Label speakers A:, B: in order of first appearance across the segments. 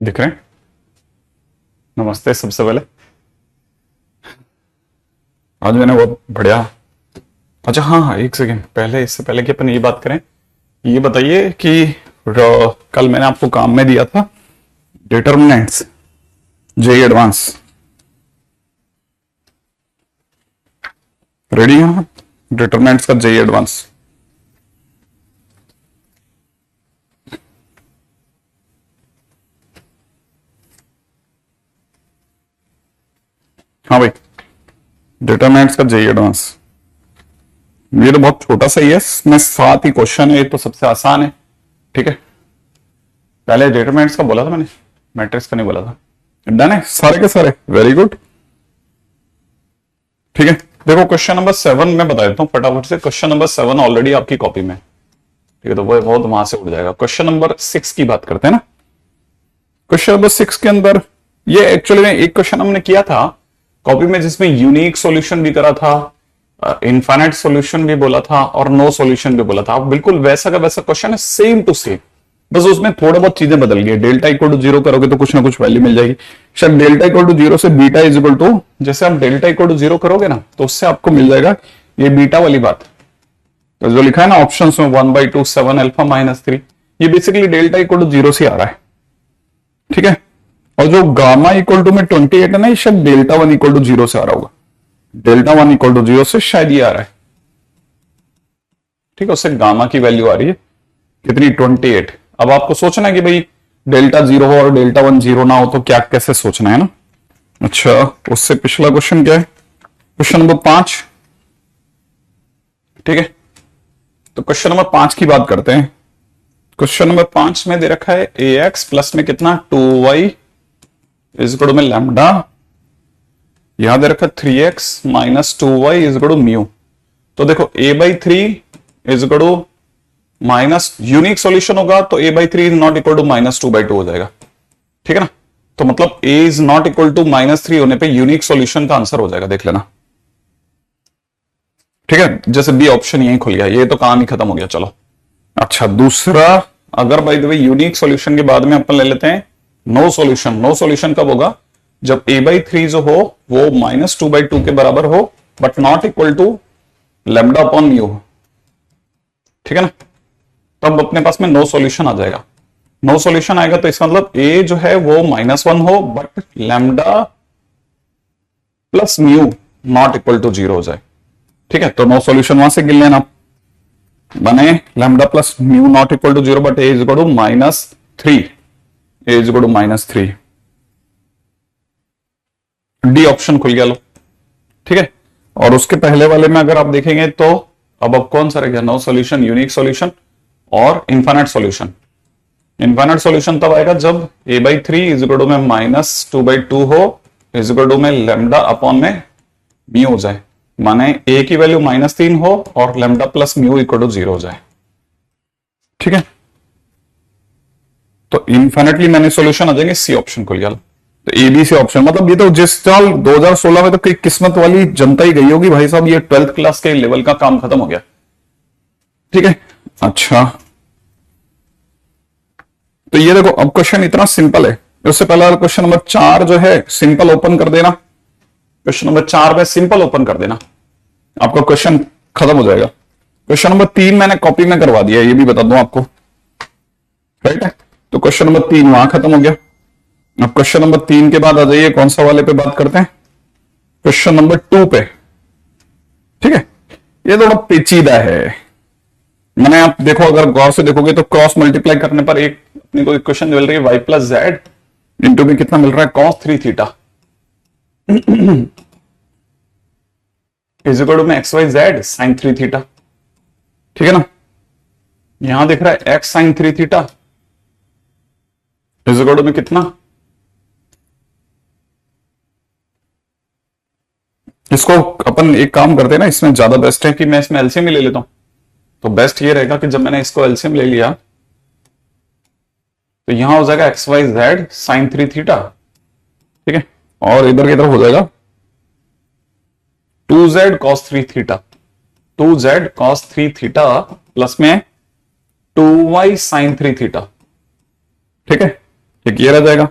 A: दिख रहे हैं? नमस्ते सबसे पहले। आज मैंने बहुत बढ़िया। अच्छा हाँ, एक सेकेंड पहले, इससे पहले कि अपन ये बात करें, ये बताइए कि कल मैंने आपको काम में दिया था डिटर्मिनेंट्स जेई एडवांस। रेडी हैं? डिटर्मिनेंट्स का जेई एडवांस। हाँ भाई, डिटर्मिनेंट्स का जेई एडवांस। ये तो बहुत छोटा सा ही है, इसमें 7 ही क्वेश्चन है, ये तो सबसे आसान है। ठीक है, पहले डिटरमिनेंट्स का बोला था मैंने, मैट्रिक्स का नहीं बोला था। डन है सारे के सारे, वेरी गुड। ठीक है, देखो क्वेश्चन नंबर 7 में बता देता हूं फटाफट से। क्वेश्चन नंबर 7 ऑलरेडी आपकी कॉपी में, ठीक है, तो वो बहुत वहां से उड़ जाएगा। क्वेश्चन नंबर 6 की बात करते हैं ना। क्वेश्चन नंबर 6 के अंदर ये एक्चुअली में एक क्वेश्चन हमने किया था कॉपी में, जिसमें यूनिक सॉल्यूशन भी करा था, इनफाइनाइट सॉल्यूशन भी बोला था और नो सॉल्यूशन भी बोला था। बिल्कुल वैसा का वैसा क्वेश्चन है, सेम टू सेम, बस उसमें थोड़ा बहुत चीजें बदल गई। डेल्टा इक्वल टू 0 करोगे तो कुछ ना कुछ वैल्यू मिल जाएगी। शायद डेल्टा इक्वल टू 0 से बीटा इज इक्वल टू, जैसे आप डेल्टा इक्वल टू 0 करोगे ना तो उससे आपको मिल जाएगा ये बीटा वाली बात। तो जो लिखा है ना ऑप्शन में 1/2 7 अल्फा -3, ये बेसिकली डेल्टा इक्वल टू 0 से आ रहा है। ठीक है, और जो गामा इक्वल टू में 28 है ना, ये शायद डेल्टा 1 इक्वल टू 0 से आ रहा होगा। डेल्टा 1 इक्वल टू 0 से शायद ये आ रहा है। ठीक है, उससे गामा की वैल्यू आ रही है कितनी, 28। अब आपको सोचना है कि भाई डेल्टा 0 हो और डेल्टा 1 0 ना हो तो क्या कैसे सोचना है ना। अच्छा, उससे पिछला क्वेश्चन क्या है, क्वेश्चन नंबर 5। ठीक है, तो क्वेश्चन नंबर 5 की बात करते हैं। क्वेश्चन नंबर 5 में दे रखा है ax प्लस में कितना 2y इज इक्वल टू में लैम्डा, यहां दे रखा 3x minus 2y is equal to mu. तो देखो a/3 is equal to minus, unique solution होगा तो a/3 is not equal to -2/2 हो जाएगा। ठीक है ना, तो मतलब a is not equal to -3 होने पे यूनिक सॉल्यूशन का आंसर हो जाएगा, देख लेना। ठीक है, जैसे बी ऑप्शन यही खुल गया, ये तो काम ही खत्म हो गया। चलो अच्छा, दूसरा, अगर by the way unique solution के बाद में अपन ले लेते हैं नो सॉल्यूशन। नो सॉल्यूशन कब होगा, जब a/3 जो हो वो -2/2 के बराबर हो but not equal to lambda upon mu. ठीक है ना, तब अपने पास में नो सॉल्यूशन आ जाएगा। नो सॉल्यूशन आएगा तो इसका मतलब a जो है वो -1 हो but lambda plus mu not equal to 0 हो जाए। ठीक है, तो नो सॉल्यूशन वहां से गिन लेना, बने lambda plus mu not equal to 0 but a is equal to -3, a is equal to -3। D option खुल गया लो। ठीक है, और उसके पहले वाले में अगर आप देखेंगे तो अब कौन सा रह गया, नो सॉल्यूशन, यूनिक सॉल्यूशन और इनफाइनाइट सॉल्यूशन। इनफाइनाइट सॉल्यूशन तब आएगा जब a/3 इज इक्वल टू में -2/2 हो इज इक्वल टू में लैम्डा अपॉन में म्यू हो जाए, माने a की वैल्यू -3 हो और lambda plus mu equal to 0 हो जाए। ठीक है, तो इनफाइनाइटली मैंने सॉल्यूशन आ जाएंगे, सी ऑप्शन खुल गया। तो ए बी सी ऑप्शन, मतलब ये तो जिस साल 2016 में तो कोई किस्मत वाली जनता ही गई होगी भाई साहब, ये 12th क्लास के लेवल का काम खत्म हो गया। ठीक है, अच्छा तो ये देखो अब क्वेश्चन इतना सिंपल है। उससे पहला क्वेश्चन नंबर 4 जो है सिंपल ओपन कर देना। क्वेश्चन नंबर 4 में सिंपल ओपन कर देना, आपका क्वेश्चन खत्म हो जाएगा। क्वेश्चन नंबर 3 मैंने कॉपी में करवा दिया, ये भी बता दूं आपको, राइट है। तो क्वेश्चन नंबर 3 वहां खत्म हो गया। अब क्वेश्चन नंबर 3 के बाद आ जाइए, कौन सा वाले पे बात करते हैं, क्वेश्चन नंबर 2 पे। ठीक है, ये थोड़ा पेचीदा है, मैंने आप देखो अगर गौर से देखोगे तो क्रॉस मल्टीप्लाई करने पर एक अपने को इक्वेशन मिल रही है y प्लस जेड इंटू में कितना मिल रहा है cos 3 theta is equal to में xyz sin 3 थीटा। ठीक है ना, यहां दिख रहा है x sin 3 theta is equal to में कितना, इसको अपन एक काम करते हैं ना, इसमें ज्यादा बेस्ट है कि मैं इसमें एलसीएम ही ले लेता हूं। तो बेस्ट ये रहेगा कि जब मैंने इसको एलसीएम ले लिया तो यहां हो जाएगा xyz sin 3 थीटा। ठीक है, और इधर की तरफ हो जाएगा 2z cos 3 theta, 2z cos 3 theta plus में 2y sin 3 थीटा। ठीक है, एक ये रह जाएगा,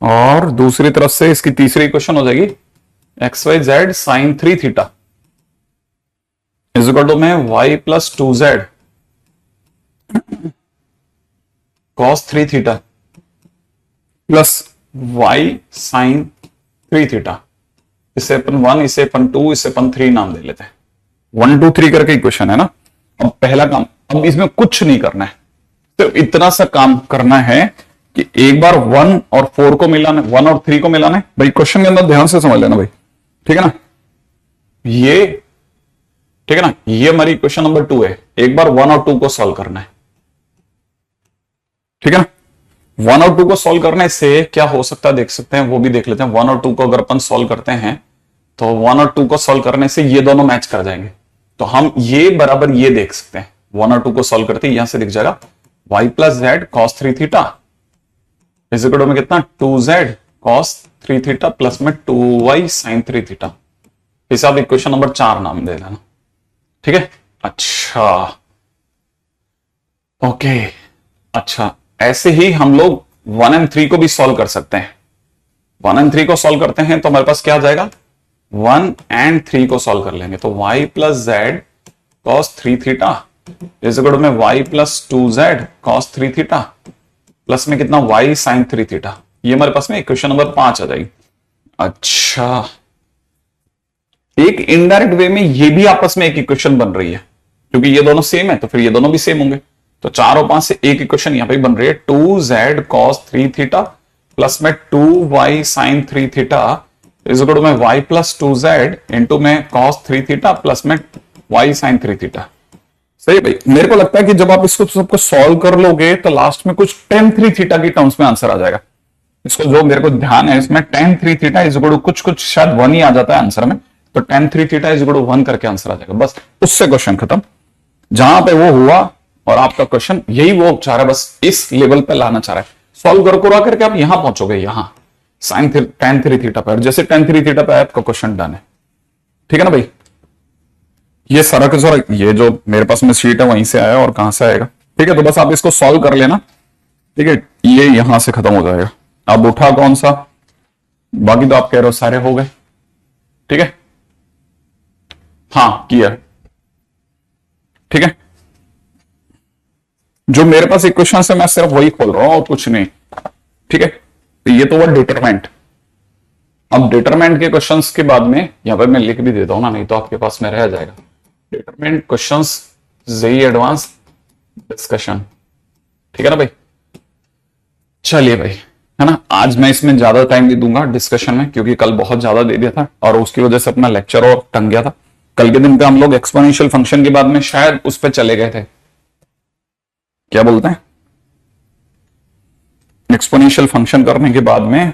A: और दूसरी तरफ से इसकी तीसरी इक्वेशन हो जाएगी x y z sine 3 theta is equal to में y plus 2z cos 3 theta plus y sine 3 theta. इसे अपन 1, इसे अपन 2, इसे अपन 3 नाम दे लेते हैं। 1 2 3 करके इक्वेशन है ना। अब पहला काम, अब इसमें कुछ नहीं करना है, तो इतना सा काम करना है कि एक बार 1 और 4 को मिलाना, 1 और 3 को मिलाना है भाई। क्वेश्चन के अंदर ध्यान से समझ लेना भाई, ठीक है ना। ये ठीक है ना, ये हमारी क्वेश्चन नंबर 2 है। एक बार 1 और 2 को सॉल्व करना है, ठीक है ना। 1 और 2 को सॉल्व करने से क्या हो सकता है देख सकते हैं, वो भी देख लेते हैं। 1 और 2 को अगर अपन सॉल्व करते हैं तो 1 और 2 को सॉल्व करने से ये दोनों मैच कर जाएंगे, तो हम ये बराबर ये देख सकते हैं। 1 और 2 को सॉल्व करते हैं, यहां से दिख जाएगा y plus z cos 3 theta is equal to में कितना 2z कॉस 3 थीटा प्लस में 2y साइन 3 थीटा। इसे आप इक्वेशन नंबर 4 नाम दे देना, ठीक है। अच्छा ओके, अच्छा ऐसे ही हम लोग 1 एंड 3 को भी सॉल्व कर सकते हैं। 1 एंड 3 को सॉल्व करते हैं तो हमारे पास क्या आ जाएगा, 1 एंड 3 को सॉल्व कर लेंगे तो y plus z cos 3 theta is equal to में y plus 2z cos 3 theta plus में कितना y साइन 3 थीटा। ये हमारे पास में इक्वेशन नंबर 5 आ जाएगी। अच्छा, एक इनडायरेक्ट वे में ये भी आपस में एक इक्वेशन बन रही है, क्योंकि ये दोनों सेम है तो फिर ये दोनों भी सेम होंगे। तो 4 और 5 से एक इक्वेशन यहां पे बन रही है, 2z कॉस 3 थीटा प्लस में 2y sine 3 theta is equal to में y प्लस 2z इंटू में कॉस 3 थीटा प्लस में y साइन 3 थीटा। सही भाई, मेरे को लगता है कि जब आप इसको सबको सॉल्व कर लोगे तो लास्ट में कुछ tan 3 थीटा की टर्म्स में आंसर आ जाएगा। इसको जो मेरे को ध्यान है इसमें tan 3 theta is equal to कुछ शायद 1 ही आ जाता है आंसर में, तो tan 3 theta is equal to 1 करके आंसर आ जाएगा। बस उससे क्वेश्चन खत्म। जहां पे वो हुआ और आपका क्वेश्चन यही वो चाह रहा है, बस इस लेवल पे लाना चाह रहा है। सॉल्व कर करके आप यहां पहुंचोगे, यहां साइन tan 3 थीटा पर, जैसे tan 3 थीटा पे आया आपका क्वेश्चन डन है, ठीक है ना भाई। ये सारा का सारा ये जो मेरे पास में शीट है वहीं से आया और कहां से आएगा, ठीक है। तो बस आप इसको सॉल्व कर लेना, ठीक है। ये यहां से खत्म हो जाएगा। अब उठा कौन सा, बाकी तो आप कह रहे हो सारे हो गए, ठीक है। हाँ किया, ठीक है। जो मेरे पास इक्वेशन है मैं सिर्फ वही खोल रहा हूं और कुछ नहीं, ठीक है। तो ये तो वो डिटरमेंट। अब डिटरमेंट के क्वेश्चंस के बाद में यहां पर मैं लिख भी देता हूं ना, नहीं तो आपके पास में रह जाएगा। Determinant questions JEE advance discussion, ठीक है ना भाई। चलिए भाई, है ना। आज मैं इसमें ज्यादा टाइम नहीं दूंगा डिस्कशन में, क्योंकि कल बहुत ज्यादा दे दिया था और उसकी वजह से अपना लेक्चर और टंग गया था। कल के दिन पे हम लोग एक्सपोनेंशियल फंक्शन के बाद में शायद उस पर चले गए थे, क्या बोलते हैं, एक्सपोनेंशियल फंक्शन करने के बाद में,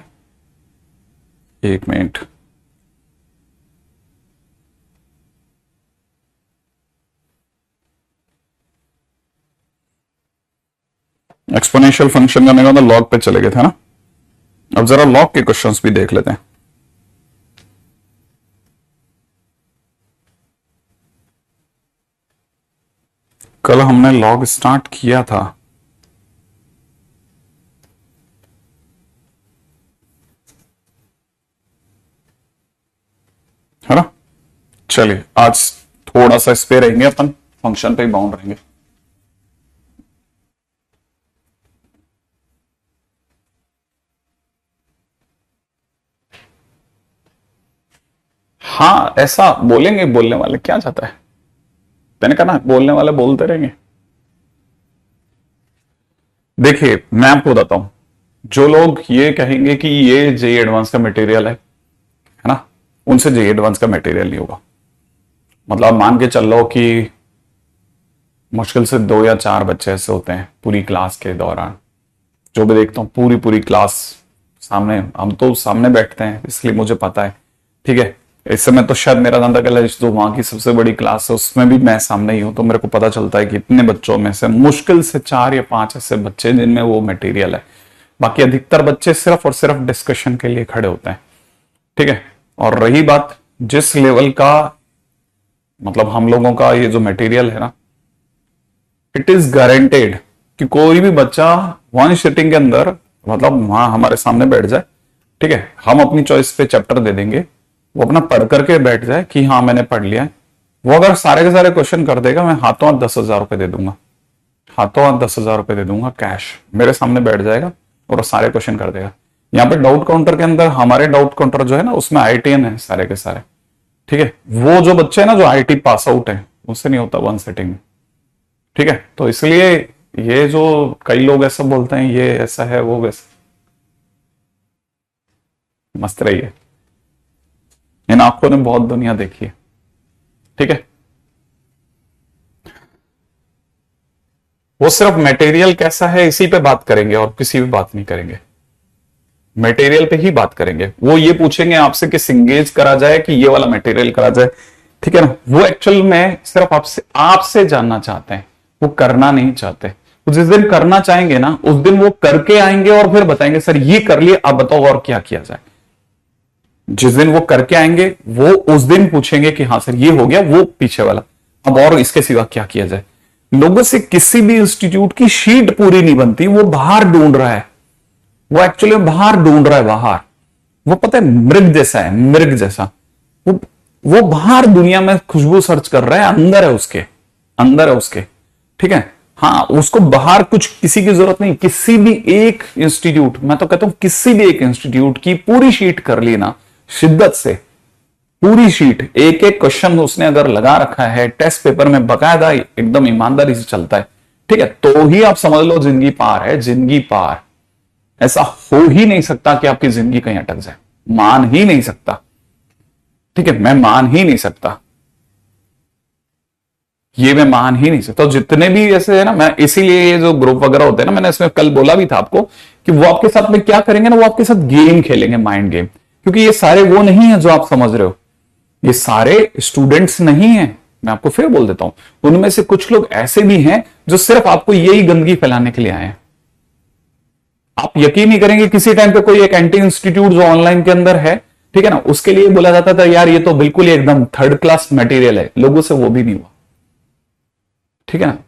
A: एक मिनट, एक्सपोनेंशियल फंक्शन करने के बाद लॉग पे चले गए थे ना। अब जरा लॉग के क्वेश्चंस भी देख लेते हैं। कल हमने लॉग स्टार्ट किया था, है ना। चलिए आज थोड़ा सा इस पे रहेंगे, अपन फंक्शन पे ही बाउंड रहेंगे। हाँ ऐसा बोलेंगे, बोलने वाले क्या चाहता है, मैंने कहा ना बोलने वाले बोलते रहेंगे। देखिए मैं आपको बताता हूं, जो लोग ये कहेंगे कि ये जेई एडवांस का मटेरियल है ना, उनसे जेई एडवांस का मटेरियल नहीं होगा। मतलब मान के चल लो कि मुश्किल से 2 या 4 बच्चे ऐसे होते हैं पूरी क्लास के दौरान, जो भी देखता हूँ पूरी क्लास सामने, हम तो सामने बैठते हैं इसलिए मुझे पता है, ठीक है। इस समय तो शायद मेरा दादा कॉलेज जो वहां की सबसे बड़ी क्लास है उसमें भी मैं सामने ही हूं, तो मेरे को पता चलता है कि इतने बच्चों में से मुश्किल से 4 या 5 ऐसे बच्चे जिनमें वो मटेरियल है, बाकी अधिकतर बच्चे सिर्फ और सिर्फ डिस्कशन के लिए खड़े होते हैं, ठीक है। और रही बात जिस लेवल का, मतलब हम लोगों का ये जो मटेरियल है ना, इट इज गारंटेड कि कोई भी बच्चा वन सिटिंग के अंदर मतलब वहां हमारे सामने बैठ जाए, ठीक है, हम अपनी चॉइस पे चैप्टर दे देंगे, वो अपना पढ़ करके बैठ जाए कि हाँ मैंने पढ़ लिया है। वो अगर सारे के सारे क्वेश्चन कर देगा, मैं हाथों हाथ 10,000 रुपए दे दूंगा, हाथों हाथ 10,000 रुपए दे दूंगा कैश, मेरे सामने बैठ जाएगा और सारे क्वेश्चन कर देगा। यहाँ पे डाउट काउंटर के अंदर हमारे डाउट काउंटर जो है ना, उसमें आईटीएन है सारे के सारे, ठीक है। वो जो बच्चे हैं ना जो आईटी पास आउट है, उससे नहीं होता वन सेटिंग में, ठीक है। तो इसलिए ये जो कई लोग ऐसा बोलते हैं ये ऐसा है वो वैसा, मस्त रही है, इन आंखों ने बहुत दुनिया देखी है, ठीक है। वो सिर्फ मटेरियल कैसा है इसी पे बात करेंगे और किसी भी बात नहीं करेंगे, मटेरियल पे ही बात करेंगे। वो ये पूछेंगे आपसे कि सिंगेज करा जाए कि ये वाला मटेरियल करा जाए, ठीक है ना। वो एक्चुअल में सिर्फ आपसे जानना चाहते हैं, वो करना नहीं चाहते। तो जिस दिन करना चाहेंगे ना, उस दिन वो करके आएंगे और फिर बताएंगे सर ये कर लिए, अब बताओ और क्या किया जाए। जिस दिन वो करके आएंगे वो उस दिन पूछेंगे कि हाँ सर ये हो गया, वो पीछे वाला अब और इसके सिवा क्या किया जाए। लोगों से किसी भी इंस्टीट्यूट की शीट पूरी नहीं बनती, वो बाहर ढूंढ रहा है, वो एक्चुअली बाहर ढूंढ रहा है, बाहर। वो पता है मृग जैसा है, मृग जैसा, वो बाहर दुनिया में खुशबू सर्च कर रहा है, अंदर है उसके, अंदर है उसके, ठीक है। हाँ, उसको बाहर कुछ किसी की जरूरत नहीं। किसी भी एक इंस्टीट्यूट, मैं तो कहता हूं किसी भी एक इंस्टीट्यूट की पूरी शीट कर ली ना, शिद्दत से पूरी शीट, एक एक क्वेश्चन उसने अगर लगा रखा है टेस्ट पेपर में बकायदा, एकदम ईमानदारी से चलता है, ठीक है, तो ही आप समझ लो जिंदगी पार है, जिंदगी पार। ऐसा हो ही नहीं सकता कि आपकी जिंदगी कहीं अटक जाए, मान ही नहीं सकता, ठीक है, मैं मान ही नहीं सकता, ये मैं मान ही नहीं सकता। तो जितने भी ऐसे है ना, मैं इसीलिए ये जो ग्रुप वगैरह होते हैं ना, मैंने इसमें कल बोला भी था आपको कि वो आपके साथ में क्या करेंगे ना, वो आपके साथ गेम खेलेंगे, माइंड गेम। क्योंकि ये सारे वो नहीं है जो आप समझ रहे हो, ये सारे स्टूडेंट्स नहीं है। मैं आपको फिर बोल देता हूं, उनमें से कुछ लोग ऐसे भी हैं जो सिर्फ आपको यही गंदगी फैलाने के लिए आए हैं। आप यकीन नहीं करेंगे, किसी टाइम पे कोई एक एंटी इंस्टीट्यूट जो ऑनलाइन के अंदर है, ठीक है ना, उसके लिए बोला जाता था यार ये तो बिल्कुल एकदम थर्ड क्लास मटेरियल है, लोगों से वो भी नहीं हुआ, ठीक है ना।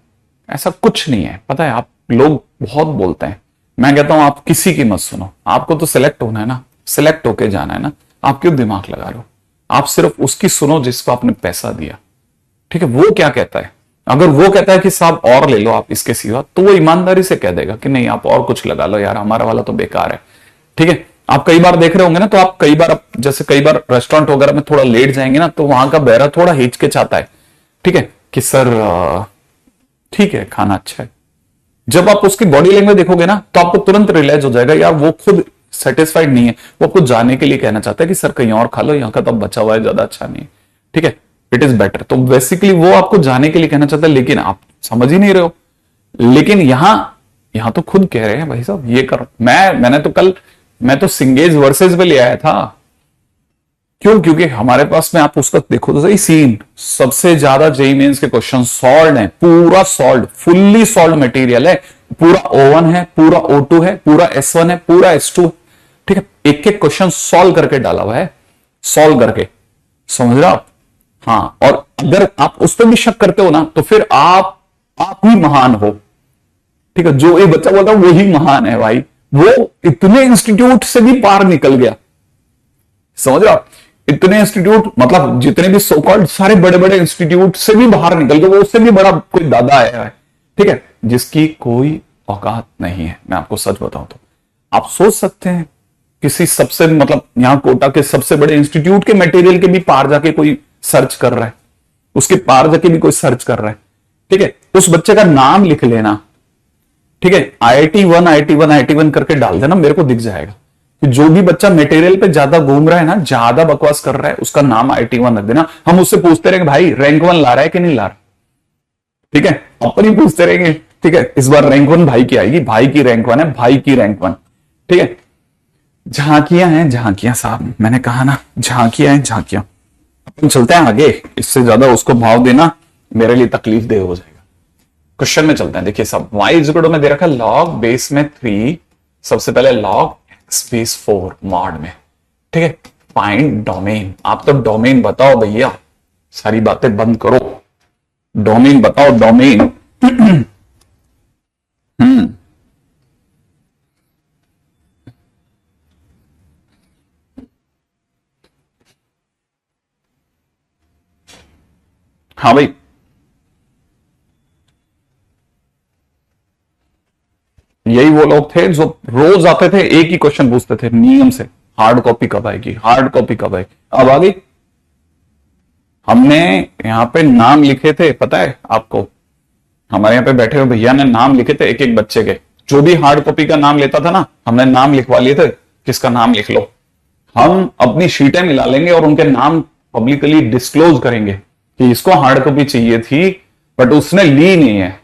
A: ऐसा कुछ नहीं है, पता है, आप लोग बहुत बोलते हैं, मैं कहता हूं आप किसी की मत सुनो, आपको तो सिलेक्ट होना है ना, सिलेक्ट होके जाना है ना, आप क्यों दिमाग लगा रहे हो। आप सिर्फ उसकी सुनो जिसको आपने पैसा दिया, ठीक है। वो क्या कहता है, अगर वो कहता है कि साहब और ले लो आप इसके सिवा, तो वो ईमानदारी से कह देगा कि नहीं आप और कुछ लगा लो यार, हमारा वाला तो बेकार है, ठीक है। आप कई बार देख रहे होंगे ना, तो आप कई बार, जैसे कई बार रेस्टोरेंट वगैरह में थोड़ा लेट जाएंगे ना, तो वहां का बहरा थोड़ा हिचकिचाता है, ठीक है, कि सर ठीक है खाना अच्छा है। जब आप उसकी बॉडी लैंग्वेज देखोगे ना, तो आपको तुरंत रियलाइज हो जाएगा यार वो खुद सेटिस्फाइड नहीं है, वो आपको जाने के लिए कहना चाहता है कि सर कहीं और खा लो, यहाँ का तो बचा हुआ है, ज्यादा अच्छा नहीं है, ठीक है, इट इज बेटर। तो बेसिकली वो आपको जाने के लिए कहना चाहता है, लेकिन आप समझ ही नहीं रहे हो। लेकिन यहां तो खुद कह रहे हैं भाई साहब ये कर, मैंने तो कल, मैं तो सिंगेज वर्सेस पे ले आया था। क्यों? क्योंकि हमारे पास में आप उसका देखो तो सही सीन, सबसे ज्यादा जेईई मेंस के क्वेश्चन सॉल्व है, पूरा सॉल्व, फुल्ली सॉल्व मटेरियल है, पूरा O1 है, पूरा O2 है, पूरा S1 है, पूरा S2, ठीक है, एक एक क्वेश्चन सॉल्व करके डाला हुआ है, सॉल्व करके, समझ रहे हो आप। हाँ, और अगर आप उस पर भी शक करते हो ना, तो फिर आप ही महान हो, ठीक है। जो एक बच्चा बोलता है वही महान है भाई, वो इतने इंस्टीट्यूट से भी पार निकल गया, समझ रहे हो आप। इतने इंस्टीट्यूट, मतलब जितने भी सो कॉल्ड सारे बड़े बड़े इंस्टीट्यूट से भी बाहर निकल गए, वो उससे भी बड़ा कोई दादा आया है, ठीक है, जिसकी कोई औकात नहीं है। मैं आपको सच बताऊं तो आप सोच सकते हैं किसी सबसे, मतलब यहां कोटा के सबसे बड़े इंस्टीट्यूट के मटेरियल के भी पार जाके कोई सर्च कर रहा है, उसके पार जाके भी कोई सर्च कर रहा है, ठीक है। उस बच्चे का नाम लिख लेना, ठीक है, IIT1 IIT1 IIT1 करके डाल देना, मेरे को दिख जाएगा कि जो भी बच्चा मटेरियल पे ज्यादा घूम रहा है ना, ज्यादा बकवास कर रहा है, उसका नाम IIT1 रख देना। हम उससे पूछते रहेंगे भाई रैंक 1 ला रहा है कि नहीं ला रहा, ठीक है, अपन ही पूछते रहेंगे, ठीक है। इस बार रैंक 1 भाई की आएगी, भाई की रैंक 1 है, भाई की रैंक 1, ठीक है। झांकियां हैं झांकियां साहब, मैंने कहा ना झांकियां हैं झांकियां। अपन चलते हैं आगे, इससे ज्यादा उसको भाव देना मेरे लिए तकलीफ दे हो जाएगा। क्वेश्चन में चलते हैं, देखिए सब y इज इक्वल टू में दे रखा है log बेस में 3, सबसे पहले log x बेस 4 मॉड में, ठीक है। फाइंड डोमेन, आप तो डोमेन बताओ भैया, सारी बातें बंद करो, डोमेन बताओ, डोमेन। हाँ भाई, यही वो लोग थे जो रोज आते थे, एक ही क्वेश्चन पूछते थे नियम से, हार्ड कॉपी कब आएगी, हार्ड कॉपी कब आएगी। अब आ गई। हमने यहाँ पे नाम लिखे थे, पता है आपको, हमारे यहाँ पे बैठे हुए भैया ने नाम लिखे थे एक एक बच्चे के। जो भी हार्ड कॉपी का नाम लेता था ना, हमने नाम लिखवा लिए थे, किसका नाम लिख लो। हम अपनी शीटें मिला लेंगे और उनके नाम पब्लिकली डिस्क्लोज करेंगे कि इसको हार्ड कॉपी चाहिए थी बट उसने ली नहीं है।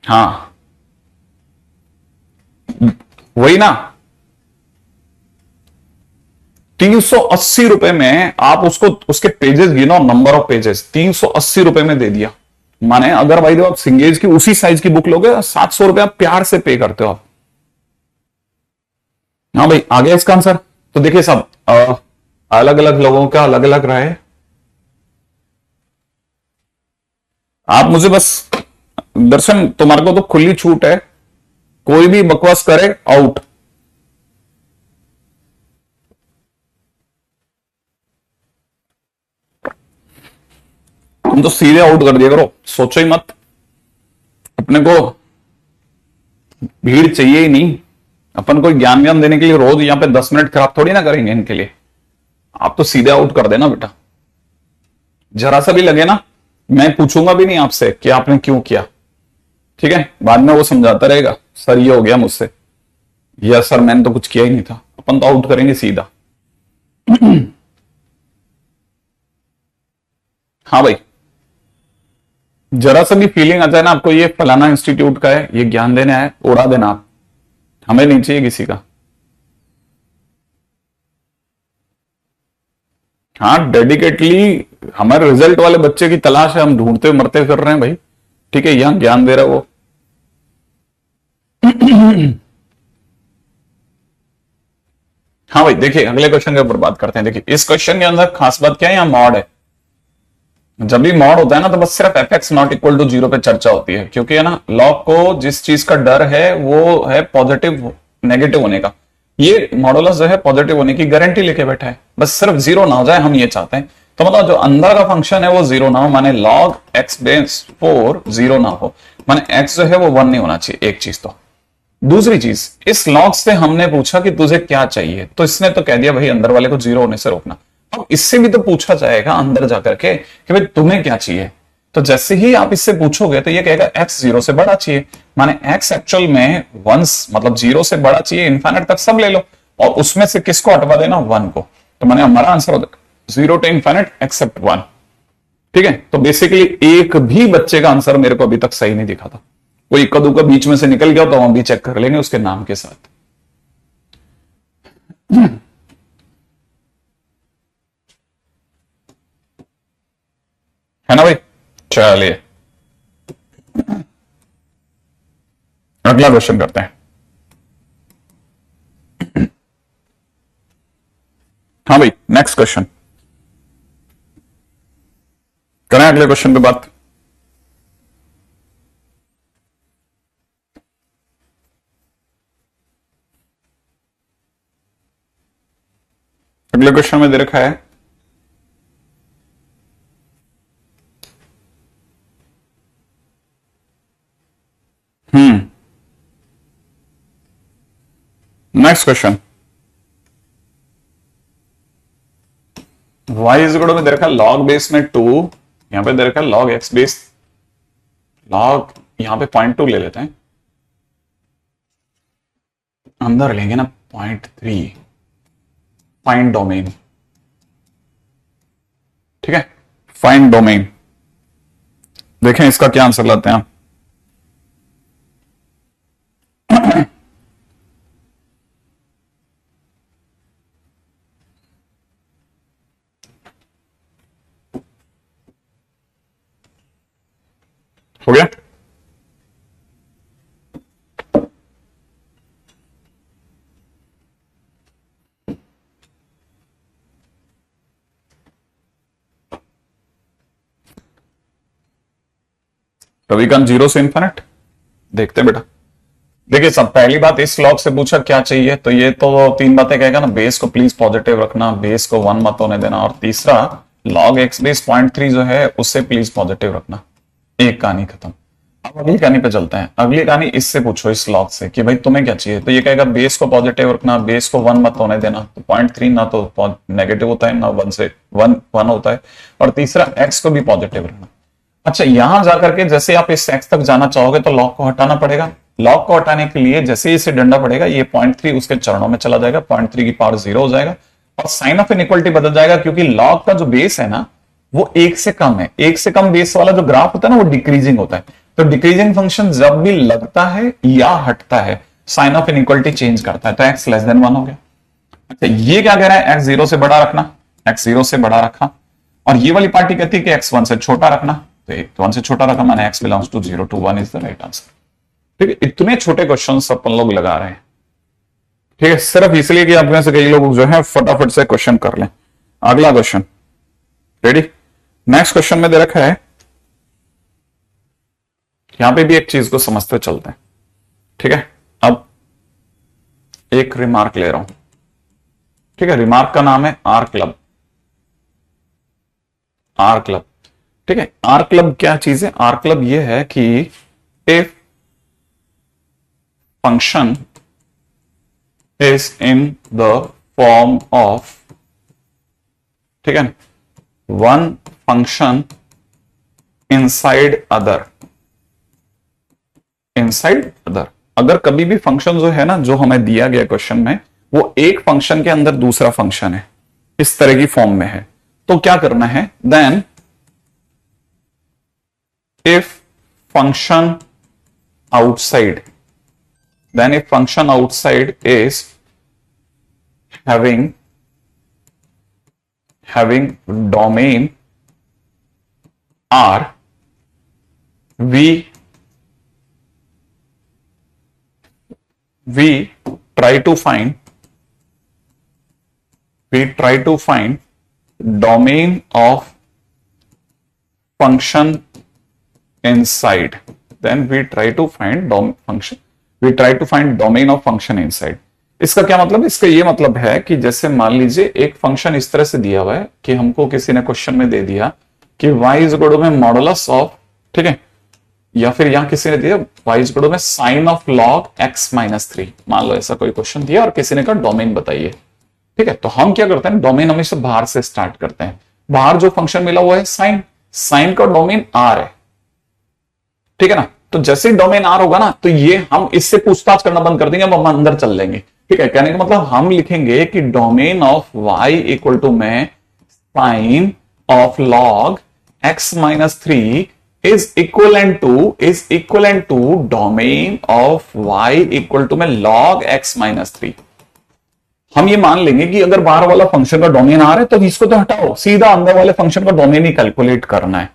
A: हाँ, वही ना। 380 रुपए में आप उसको, उसके पेजेस गिनो, नंबर ऑफ पेजेस 380 रुपए में दे दिया। माने अगर भाई आप सिंगेज की उसी साइज की बुक लोगे, 700 रुपए आप प्यार से पे करते हो आप। हाँ भाई, आ गया इसका आंसर। तो देखिए सब अलग अलग लोगों का अलग अलग राय है। आप मुझे बस, दर्शन तुम्हारे को तो खुली छूट है, कोई भी बकवास करे आउट। तुम तो सीधे आउट कर दिया करो, सोचो ही मत। अपने को भीड़ चाहिए ही नहीं। अपन कोई ज्ञान ज्ञान देने के लिए रोज यहां पे 10 मिनट खराब थोड़ी ना करेंगे इनके लिए। आप तो सीधे आउट कर देना बेटा। जरा सा भी लगे ना, मैं पूछूंगा भी नहीं आपसे कि आपने क्यों किया। ठीक है, बाद में वो समझाता रहेगा सर ये हो गया मुझसे, या सर मैंने तो कुछ किया ही नहीं था। अपन तो आउट करेंगे सीधा। हाँ भाई, जरा सा भी फीलिंग आ जाए ना आपको ये फलाना इंस्टीट्यूट का है, ये ज्ञान देना है, उड़ा देना आप। हमें नहीं चाहिए किसी का। हाँ, डेडिकेटली हमारे रिजल्ट वाले बच्चे की तलाश है, हम ढूंढते मरते फिर रहे हैं भाई। ठीक है, यहां ज्ञान दे रहा है वो। हाँ भाई, देखिए अगले क्वेश्चन के ऊपर बात करते हैं। देखिए इस क्वेश्चन के अंदर खास बात क्या है, यहाँ मॉड है। जब भी मॉड होता है ना, तो बस सिर्फ f x not equal to 0 पे चर्चा होती है, क्योंकि है ना, लॉग को जिस चीज का डर है वो है पॉजिटिव नेगेटिव होने का। ये मॉडुलस जो है पॉजिटिव होने की गारंटी लेके बैठा है, बस सिर्फ जीरो ना हो जाए, हम ये चाहते हैं। तो मतलब जो अंदर का फंक्शन है वो जीरो ना हो, माने लॉग एक्स बेस 4 जीरो ना हो, माने एक्स जो है वो 1 नहीं होना चाहिए, एक चीज। तो दूसरी चीज, इस लॉग से हमने पूछा कि तुझे क्या चाहिए, तो इसने तो कह दिया भाई अंदर वाले को जीरो होने से रोकना। अब इससे भी तो पूछा जाएगा अंदर जाकर के कि भाई तुम्हें क्या चाहिए। तो जैसे ही आप इससे पूछोगे तो ये कहेगा एक्स 0 से बड़ा चाहिए, माने एक्स एक्चुअल में वंस मतलब 0 से बड़ा चाहिए, इन्फाइनाइट तक सब ले लो और उसमें से किसको हटवा देना, 1 को। तो माने हमारा आंसर हो जाएगा 0 to इन्फाइनाइट एक्सेप्ट 1। ठीक है, तो बेसिकली एक भी बच्चे का आंसर मेरे को अभी तक सही नहीं दिखा था। कोई इक्का दुक्का बीच में से निकल गया तो हम भी चेक कर लेंगे उसके नाम के साथ। है ना भाई, चलिए अगला क्वेश्चन करते हैं। हाँ भाई, नेक्स्ट क्वेश्चन करें, अगले क्वेश्चन पे बात। अगले क्वेश्चन में दे रखा है next question, y is equal to में दे रखा है लॉग बेस में 2, यहां पे दे रखा है लॉग एक्स बेस, लॉग यहां पे 0.2 ले लेते हैं, अंदर लेंगे ना 0.3, फाइंड डोमेन। ठीक है, फाइंड डोमेन, देखें इसका क्या आंसर लाते हैं आप। हो गया, रविकांत 0 से इन्फिनिट, देखते हैं बेटा। देखिए सब, पहली बात इस लॉग से पूछा क्या चाहिए, तो ये तो तीन बातें कहेगा ना, बेस को प्लीज पॉजिटिव रखना, बेस को 1 मत होने देना, और तीसरा log x बेस 0.3 जो है उससे प्लीज पॉजिटिव रखना। एक कहानी खत्म। अब अगली कहानी पे चलते हैं। अगली कहानी इससे पूछो, इस लॉग से, कि भाई तुम्हें क्या चाहिए, तो ये कहेगा बेस को पॉजिटिव रखना, बेस को 1 मत होने देना, तो 0.3 ना तो नेगेटिव होता है ना 1 से 1 होता है, और तीसरा x को भी पॉजिटिव रखना। अच्छा, यहां जाकर के जैसे आप इस x तक जाना चाहोगे तो लॉग को हटाना पड़ेगा। लॉग को हटाने के लिए जैसे इसे डंडा पड़ेगा, ये 0.3 उसके चरणों में चला जाएगा, 0.3 की पावर 0 हो जाएगा, और साइन ऑफ इनइक्वालिटी बदल जाएगा, क्योंकि लॉग का जो बेस है ना वो 1 से कम है। 1 से कम बेस वाला जो ग्राफ होता है ना वो डिक्रीजिंग होता है। तो डिक्रीजिंग फंक्शन जब भी लगता है या हटता है, साइन ऑफ इनइक्वालिटी चेंज करता है, तो x लेस देन 1 हो गया। अच्छा, ये क्या कह रहा है, x 0 से बड़ा रखना, x 0 से बड़ा रखा, और ये वाली पार्टी कहती है कि x 1 से छोटा रखना, तो 1 से छोटा रखा, माने x belongs to 0 to 1 is the right answer. ठीक है, इतने छोटे क्वेश्चन अपन लोग लगा रहे हैं, ठीक है, सिर्फ इसलिए कि आप में से कई लोग जो है फटाफट से क्वेश्चन कर लें। अगला क्वेश्चन, रेडी? नेक्स्ट क्वेश्चन में दे रखा है, यहां पे भी एक चीज को समझते चलते हैं, ठीक है। अब एक रिमार्क ले रहा हूं, ठीक है, रिमार्क का नाम है आर क्लब। आर क्लब, ठीक है। आर क्लब क्या चीज है? आर क्लब ये है कि if function is in the form of, ठीक है, one function inside other, inside other। अगर कभी भी फंक्शन जो है ना, जो हमें दिया गया क्वेश्चन में, वो एक फंक्शन के अंदर दूसरा फंक्शन है, इस तरह की फॉर्म में है, तो क्या करना है, then if function outside, then if function outside is having domain R, we try to find domain of function inside, then we try to find domain of function inside। इसका क्या मतलब है? इसका ये मतलब है कि जैसे मान लीजिए एक फंक्शन इस तरह से दिया हुआ है कि हमको किसी ने क्वेश्चन में दे दिया कि y इज इक्वल टू में मॉडुलस ऑफ, ठीक है, या फिर यहां किसी ने दिया y इज इक्वल टू में sine of log x minus 3, मान लो ऐसा कोई क्वेश्चन दिया और किसी ने कहा डोमेन बताइए, ठीक है। तो हम क्या करते हैं, डोमेन हमेशा बाहर से स्टार्ट करते हैं। बाहर जो फंक्शन मिला हुआ है साइन का डोमेन r है, ठीक है ना। तो जैसे डोमेन आर होगा ना, तो ये हम इससे पूछताछ करना बंद कर देंगे, अब हम अंदर चल लेंगे, ठीक है। कहने का मतलब हम लिखेंगे कि domain of y equal to में sine of log x minus 3 is equal to domain of y equal to में log x माइनस 3। हम ये मान लेंगे कि अगर बाहर वाला फंक्शन का डोमेन आ रहा है तो इसको तो हटाओ, सीधा अंदर वाले फंक्शन का डोमेन ही कैलकुलेट करना है,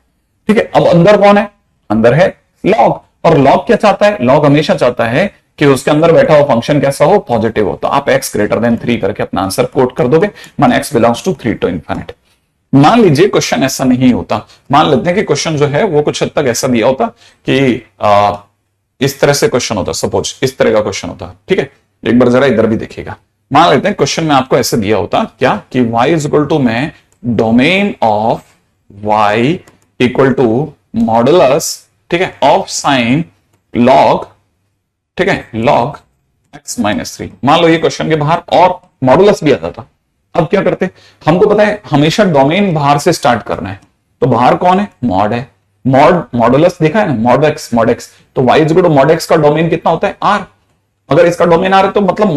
A: ठीक है। अब अंदर कौन है? अंदर है log, और log क्या चाहता है? log हमेशा चाहता है कि उसके अंदर बैठा हुआ फंक्शन कैसा हो, पॉजिटिव हो। तो आप x ग्रेटर देन 3 करके अपना आंसर कोट कर दोगे, मान x belongs to 3 to infinite। मान लीजिए क्वेश्चन ऐसा नहीं होता, मान लेते हैं कि क्वेश्चन जो है वो कुछ हद तक ऐसा दिया होता कि इस तरह से क्वेश्चन होता, सपोज इस तरह का क्वेश्चन होता, ठीक है। एक बार जरा इधर भी देखिएगा, मान लेते हैं क्वेश्चन में आपको ऐसे दिया होता क्या कि y इज इक्वल टू में domain of y equal to modulus, ठीक है, ऑफ साइन log, ठीक है, log x माइनस 3। मान लो ये क्वेश्चन के बाहर और मॉडुलस भी आता था। अब क्या करते, हमको पता है हमेशा डोमेन बाहर से स्टार्ट करना है, तो बाहर कौन है? मॉड है, मॉडुलस देखा है ना, मॉड x, तो y is equal to mod x का डोमेन कितना होता है? r। अगर इसका डोमेन r है तो मतलब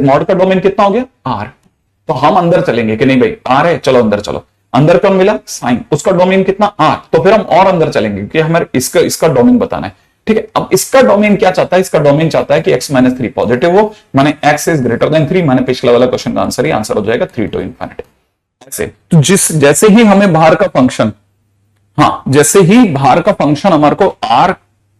A: मॉड का डोमेन कितना हो गया? r। तो हम अंदर चलेंगे कि नहीं भाई r है, चलो अंदर चलो। अंदर कौन मिला? साइन, उसका डोमेन कितना? r। तो फिर हम और अंदर चलेंगे कि हमें इसका डोमेन बताना है, ठीक है। अब इसका डोमेन क्या चाहता है? इसका डोमेन चाहता है कि x माइनस 3 पॉजिटिव हो, माने x इज ग्रेटर देन 3, माने पिछला वाला क्वेश्चन का आंसर ही आंसर हो जाएगा 3 to infinite। ऐसे तो जैसे ही हमें बाहर का फंक्शन, हाँ, जैसे ही बाहर का फंक्शन हमारे को r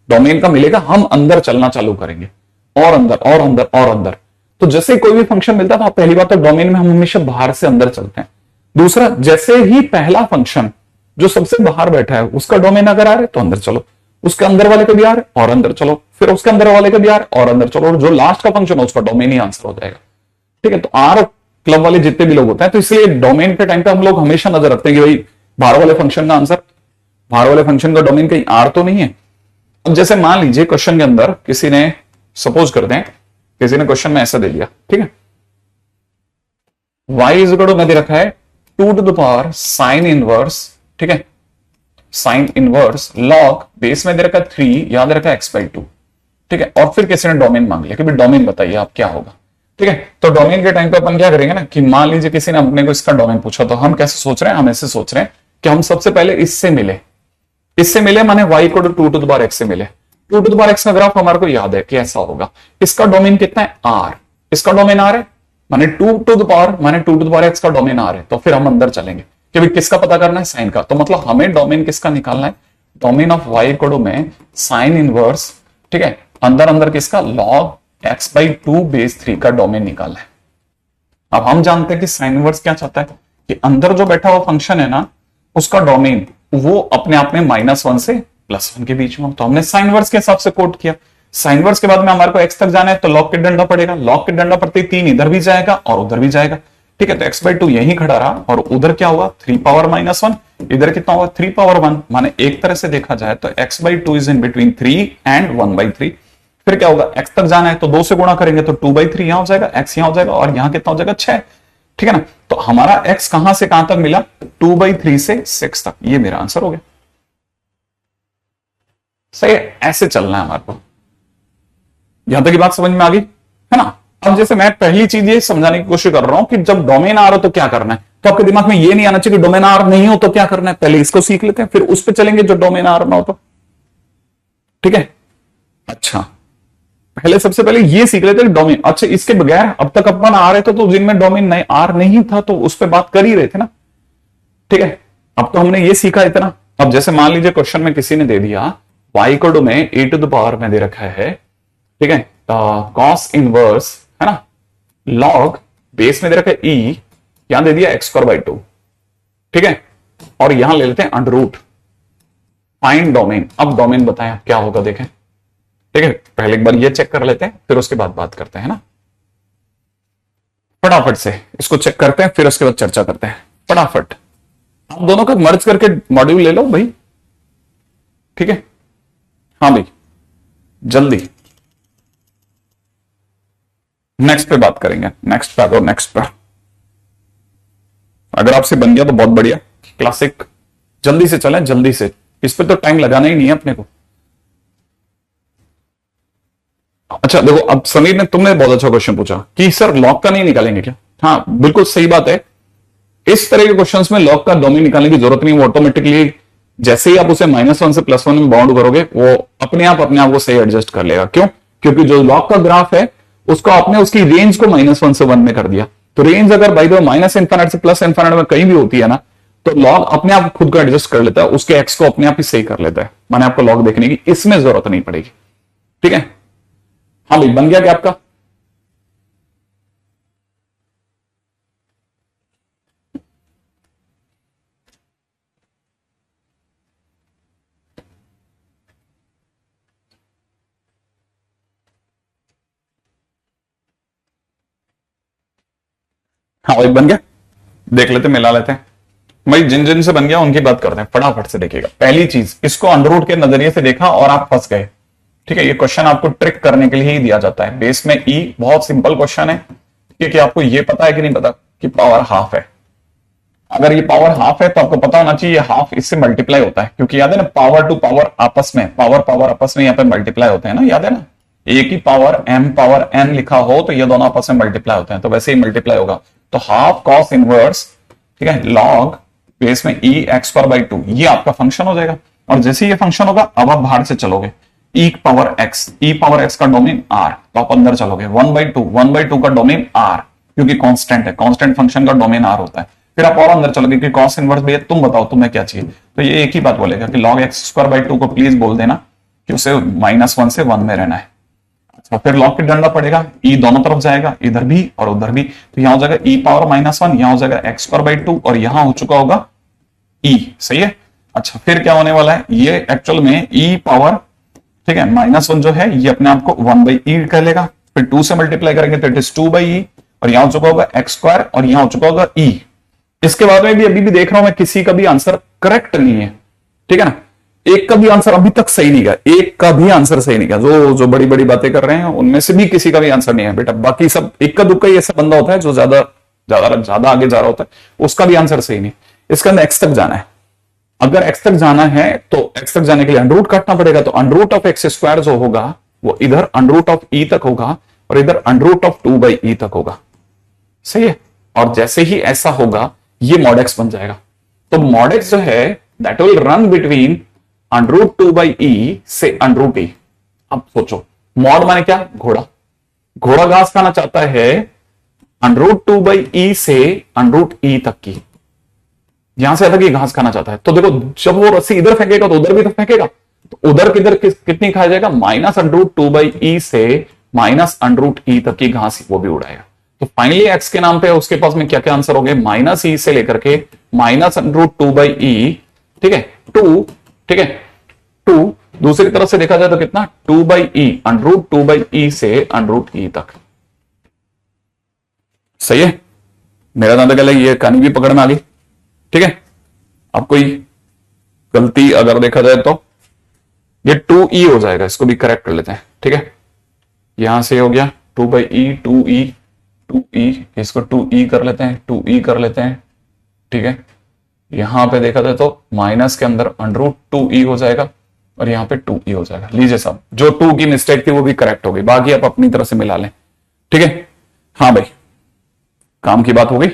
A: डोमेन का मिलेगा, हम अंदर चलना चालू करेंगे, और अंदर और अंदर और अंदर। तो जैसे कोई भी फंक्शन मिलता है तो पहली बात तो डोमेन में हम हमेशा बाहर से अंदर चलते हैं। दूसरा, जैसे ही पहला फंक्शन जो सबसे बाहर बैठा है उसका डोमेन अगर आ रहा है तो अंदर चलो, उसके अंदर वाले को भी आ रहा है और अंदर चलो, फिर उसके अंदर वाले का भी आर और अंदर चलो, और जो लास्ट का फंक्शन है उसका डोमेन ही आंसर हो जाएगा। ठीक है, तो आर क्लब वाले जितने भी लोग होते हैं, तो इसलिए डोमेन के टाइम पे हम लोग हमेशा नजर रखते हैं कि भाई बाहर वाले फंक्शन का आंसर, बाहर वाले फंक्शन का डोमेन कहीं आर तो नहीं है। अब जैसे मान लीजिए क्वेश्चन के अंदर किसी ने, सपोज करते हैं किसी ने क्वेश्चन में ऐसा दे दिया, ठीक है, y इज इक्वल टू में दे रखा है 2 to the power sine inverse, ठीक है, साइन इनवर्स लॉग बेस में दे रखा है 3, याद रखा है x/2, ठीक है, और फिर किसी ने डोमेन मांग लिया कि भाई डोमेन बताइए आप क्या होगा। ठीक है, तो डोमेन के टाइम पे अपन क्या करेंगे ना कि मान लीजिए किसी ने अपने को इसका डोमेन पूछा, तो हम कैसे सोच रहे हैं, हम ऐसे सोच रहे हैं कि हम सबसे पहले इससे मिले माने y को 2 टू द पावर x से मिले। 2 टू द पावर x का ग्राफ हमारे को याद है कि ऐसा होगा, इसका डोमेन कितना है r, इसका डोमेन r है, माने 2 टू द पावर माने 2 टू द पावर x का डोमेन r है। तो फिर हम अंदर चलेंगे कि भाई किसका पता करना है, साइन का। तो मतलब हमें डोमेन किसका निकालना है, डोमेन ऑफ y इक्वल में साइन इनवर्स, ठीक है, अंदर किसका, लॉग x/2 बेस 3 का डोमेन निकालना है। अब हम जानते हैं कि साइन इनवर्स क्या चाहता है कि अंदर जो बैठा हुआ फंक्शन है ना, उसका डोमेन वो अपने आप में -1 से +1 के बीच में, तो हमने साइन इनवर्स के हिसाब से कोड किया। साइन इनवर्स के बाद में हमारे को x तक जाना है, तो लॉग के डंडा पड़ेगा, लॉग के डंडा पड़ते ही 3 इधर भी जाएगा और उधर भी जाएगा। ठीक है, तो x/2 यही खड़ा रहा और उधर क्या हुआ 3 पावर -1, इधर कितना हुआ 3 पावर 1, माने एक तरह से देखा जाए तो x/2 is in between 3 and 1/3। फिर क्या होगा, x तक जाना है तो 2 से गुणा करेंगे तो 2/3 यहां हो जाएगा, x यहां हो जाएगा और यहां कितना हो जाएगा 6। ठीक है ना, तो हमारा x कहां से कहां तक मिला, 2/3 से 6 तक, ये मेरा आंसर हो गया। सही है, ऐसे चलना है हमारे को। यहां तक की बात समझ में आ गई है ना। अब जैसे मैं पहली चीज ये समझाने की कोशिश कर रहा हूं कि जब डोमेन आ रहा हो तो क्या करना है, तो आपके दिमाग में ये नहीं आना चाहिए कि डोमेन आर नहीं हो तो क्या करना है, पहले इसको सीख लेते हैं फिर उस पर चलेंगे जो डोमेन आर ना हो तो। ठीक है, अच्छा पहले सबसे पहले ये सीख लेते हैं डोमेन। अच्छा, इसके बगैर अब तक अपन आ रहे थे तो जिनमें डोमेन नहीं आर नहीं था तो उस पर बात कर ही रहे थे ना। ठीक है, अब तो हमने ये सीखा इतना। अब जैसे मान लीजिए क्वेश्चन में किसी ने दे दिया y इक्वल टू में a टू द पावर में दे रखा है, ठीक है, कॉस इनवर्स है ना, लॉग बेस में दे रखा है e, यहां दे दिया x²/2, ठीक है, और यहां ले लेते हैं अंडर रूट, फाइंड डोमेन। अब डोमेन बताएं क्या होगा देखें। ठीक है, पहले एक बार ये चेक कर लेते हैं फिर उसके बाद बात करते हैं ना, फटाफट से इसको चेक करते हैं फिर उसके बाद चर्चा करते हैं फटाफट। आप दोनों का मर्ज करके मॉड्यूल ले लो भाई। ठीक है, हाँ भाई जल्दी नेक्स्ट पे बात करेंगे, नेक्स्ट पे आ जाओ, नेक्स्ट पे। अगर आपसे बन गया तो बहुत बढ़िया, क्लासिक जल्दी से चलें, जल्दी से, इस पे तो टाइम लगाना ही नहीं है अपने को। अच्छा देखो, अब समीर ने तुमने बहुत अच्छा क्वेश्चन पूछा कि सर लॉग का नहीं निकालेंगे क्या। हाँ बिल्कुल सही बात है, इस तरह के क्वेश्चंस में लॉग का डोमेन निकालने की जरूरत नहीं, वो ऑटोमेटिकली जैसे ही आप उसे -1 से +1 में बाउंड करोगे वो अपने आप को सही एडजस्ट कर लेगा। क्यों, क्योंकि जो लॉग का ग्राफ है उसको आपने उसकी रेंज को -1 से 1 में कर दिया। तो रेंज अगर बाई द वे -∞ से +∞ में कहीं भी होती है ना, तो लॉग अपने आप खुद को एडजस्ट कर लेता है, उसके एक्स को अपने आप ही सही कर लेता है, माने आपको लॉग देखने की इसमें जरूरत नहीं पड़ेगी। ठीक है, हाँ भाई बन गया क्या आपका। हाँ भाई बन गया, देख लेते मिला लेते हैं भाई, जिन जिन से बन गया उनकी बात करते हैं फटाफट से। देखिएगा पहली चीज, इसको अंडररूट के नजरिए से देखा और आप फंस गए। ठीक है, ये क्वेश्चन आपको ट्रिक करने के लिए ही दिया जाता है। बेस में ई बहुत सिंपल क्वेश्चन है, क्योंकि आपको ये पता है कि नहीं पता कि पावर हाफ है। अगर ये पावर हाफ है तो आपको पता होना चाहिए हाफ इससे मल्टीप्लाई होता है, क्योंकि याद है ना पावर टू पावर आपस में, पावर आपस में यहाँ पे मल्टीप्लाई होते हैं ना, याद है ना, एक ही पावर m पावर n लिखा हो तो ये दोनों आपस में मल्टीप्लाई होते हैं, तो वैसे ही मल्टीप्लाई होगा। तो हाफ कॉस इनवर्स, ठीक है, लॉग बेस में e x²/2 ये आपका फंक्शन हो जाएगा। और जैसे ये फंक्शन होगा अब आप बाहर से चलोगे, e पावर x का डोमेन r, तो आप अंदर चलोगे 1/2 का डोमेन r, क्योंकि कांस्टेंट है, कांस्टेंट फंक्शन का डोमेन r होता है। फिर आप और अंदर चलोगे कि कॉस इनवर्स भैया तुम बताओ तुम्हें क्या चाहिए, तो ये एक ही बात बोलेगा कि log x²/2 को प्लीज बोल देना कि उसे -1 से 1 में रहना है। अच्छा, फिर लॉग के डंडा पड़ेगा, e दोनों तरफ जाएगा, इधर भी और उधर भी, तो यहां हो जाएगा e पावर -1, यहां हो जाएगा x²/2 और यहां हो चुका होगा e। सही है, अच्छा फिर क्या होने वाला है, ये एक्चुअल में e पावर ठीक है, -1 जो है ये अपने आप को 1/e कह लेगा, फिर 2 से मल्टीप्लाई करेंगे तो इट इज 2/e, और यहां हो चुका होगा x² और यहां हो चुका होगा e। इसके बाद में भी अभी भी देख रहा हूं मैं किसी का भी आंसर करेक्ट नहीं है, ठीक है ना, एक का भी आंसर अभी तक सही नहीं गया, एक का भी आंसर सही नहीं गया। जो बड़ी बड़ी बातें कर रहे हैं उनमें से भी किसी का भी आंसर नहीं है बेटा, बाकी सब इक्का दुक्का ही ऐसा बंदा होता है जो ज्यादा ज्यादा ज्यादा आगे जा रहा होता है, उसका भी आंसर सही नहीं। इसके अंदर x तक जाना है, अगर x तक जाना है तो x तक जाने के लिए अंडर रूट काटना पड़ेगा, तो अंडर रूट ऑफ x² जो होगा वो इधर अंडर रूट ऑफ e तक होगा और इधर अंडर रूट ऑफ 2/e तक होगा, सही है। और जैसे ही ऐसा होगा ये mod x बन जाएगा, तो mod x जो है that will run between under root 2/e से अंडर रूट e। अब सोचो मॉड माने क्या, घोड़ा, घोड़ा घास खाना चाहता है अंडर रूट 2/e से अंडर रूट e तक की, यहां से अलग ही घास खाना चाहता है। तो देखो जब वो रस्सी इधर फेंकेगा तो उधर भी तो फेंकेगा, तो उधर किधर कितनी खाया जाएगा, -√2/e से -√e तक की घास वो भी उड़ाएगा। तो फाइनली x के नाम पे उसके पास में क्या क्या आंसर हो गए, -e से लेकर के -√2/e, ठीक है 2, ठीक है 2, दूसरी तरफ से देखा जाए तो कितना 2/e, √2/e से √e तक, सही है। मेरा नाम तो ये कहानी भी पकड़ में आ गई, ठीक है। अब कोई गलती अगर देखा जाए तो ये 2e हो जाएगा, इसको भी करेक्ट कर लेते हैं, ठीक है। यहां से हो गया 2/e, 2e, इसको 2e कर लेते हैं, 2e कर लेते हैं, ठीक है। यहां पे देखा जाए तो माइनस के अंदर √2e हो जाएगा और यहां पे 2e हो जाएगा। लीजिए साहब, जो 2 की मिस्टेक थी वो भी करेक्ट हो गई, बाकी आप अपनी तरफ से मिला लें, ठीक है। हाँ भाई, काम की बात हो गई,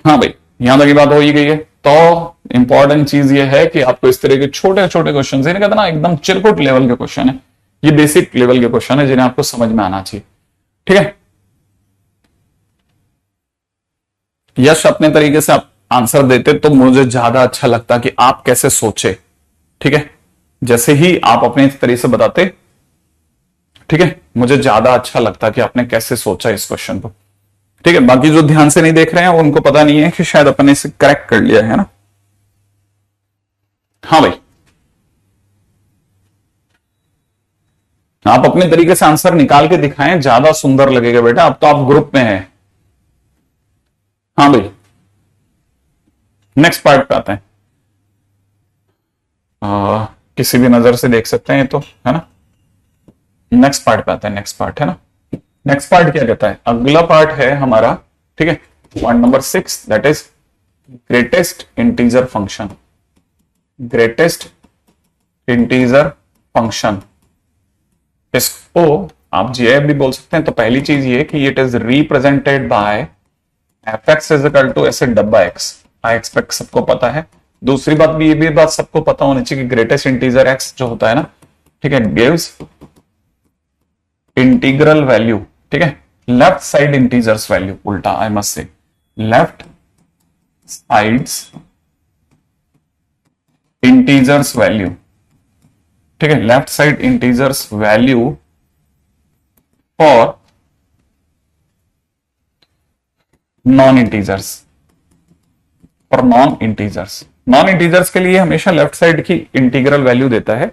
A: हाँ भाई यहां तक की बात हो ही गई है। तो इंपॉर्टेंट चीज ये है कि आपको इस तरह के छोटे छोटे क्वेश्चन, कहते हैं ना एकदम चिरकुट लेवल के क्वेश्चन है, ये बेसिक लेवल के क्वेश्चन है जिन्हें आपको समझ में आना चाहिए, ठीक है। यश अपने तरीके से आप आंसर देते तो मुझे ज्यादा अच्छा लगता कि आप कैसे सोचे, ठीक है। जैसे ही आप अपने तरीके से बताते, ठीक है, मुझे ज्यादा अच्छा लगता कि आपने कैसे सोचा इस क्वेश्चन को, ठीक है। बाकी जो ध्यान से नहीं देख रहे हैं उनको पता नहीं है कि शायद अपने इसे करेक्ट कर लिया है ना। हाँ भाई, आप अपने तरीके से आंसर निकाल के दिखाएं, ज्यादा सुंदर लगेगा बेटा। अब तो आप ग्रुप में हैं। हाँ भाई, नेक्स्ट पार्ट पे आते हैं। किसी भी नजर से देख सकते हैं तो, है ना। नेक्स्ट पार्ट पे आते हैं, नेक्स्ट पार्ट है ना। नेक्स्ट पार्ट क्या कहता है, अगला पार्ट है हमारा, ठीक है, point number 6, that is greatest integer function. Greatest integer function, इसको आप जीएफ भी बोल सकते हैं। तो पहली चीज ये कि it is represented by fx is equal to ऐसे डब्बा x। आई एक्सपेक्ट सबको पता है। दूसरी बात भी, ये भी बात सबको पता होनी चाहिए कि ग्रेटेस्ट इंटीजर x जो होता है ना, ठीक है, गिव्स इंटीग्रल वैल्यू, ठीक है, लेफ्ट साइड इंटीजर्स वैल्यू, उल्टा I must say left sides integers value, ठीक है, left side integers value for non integers, for non integers. Non integers के लिए हमेशा लेफ्ट साइड की इंटीग्रल वैल्यू देता है,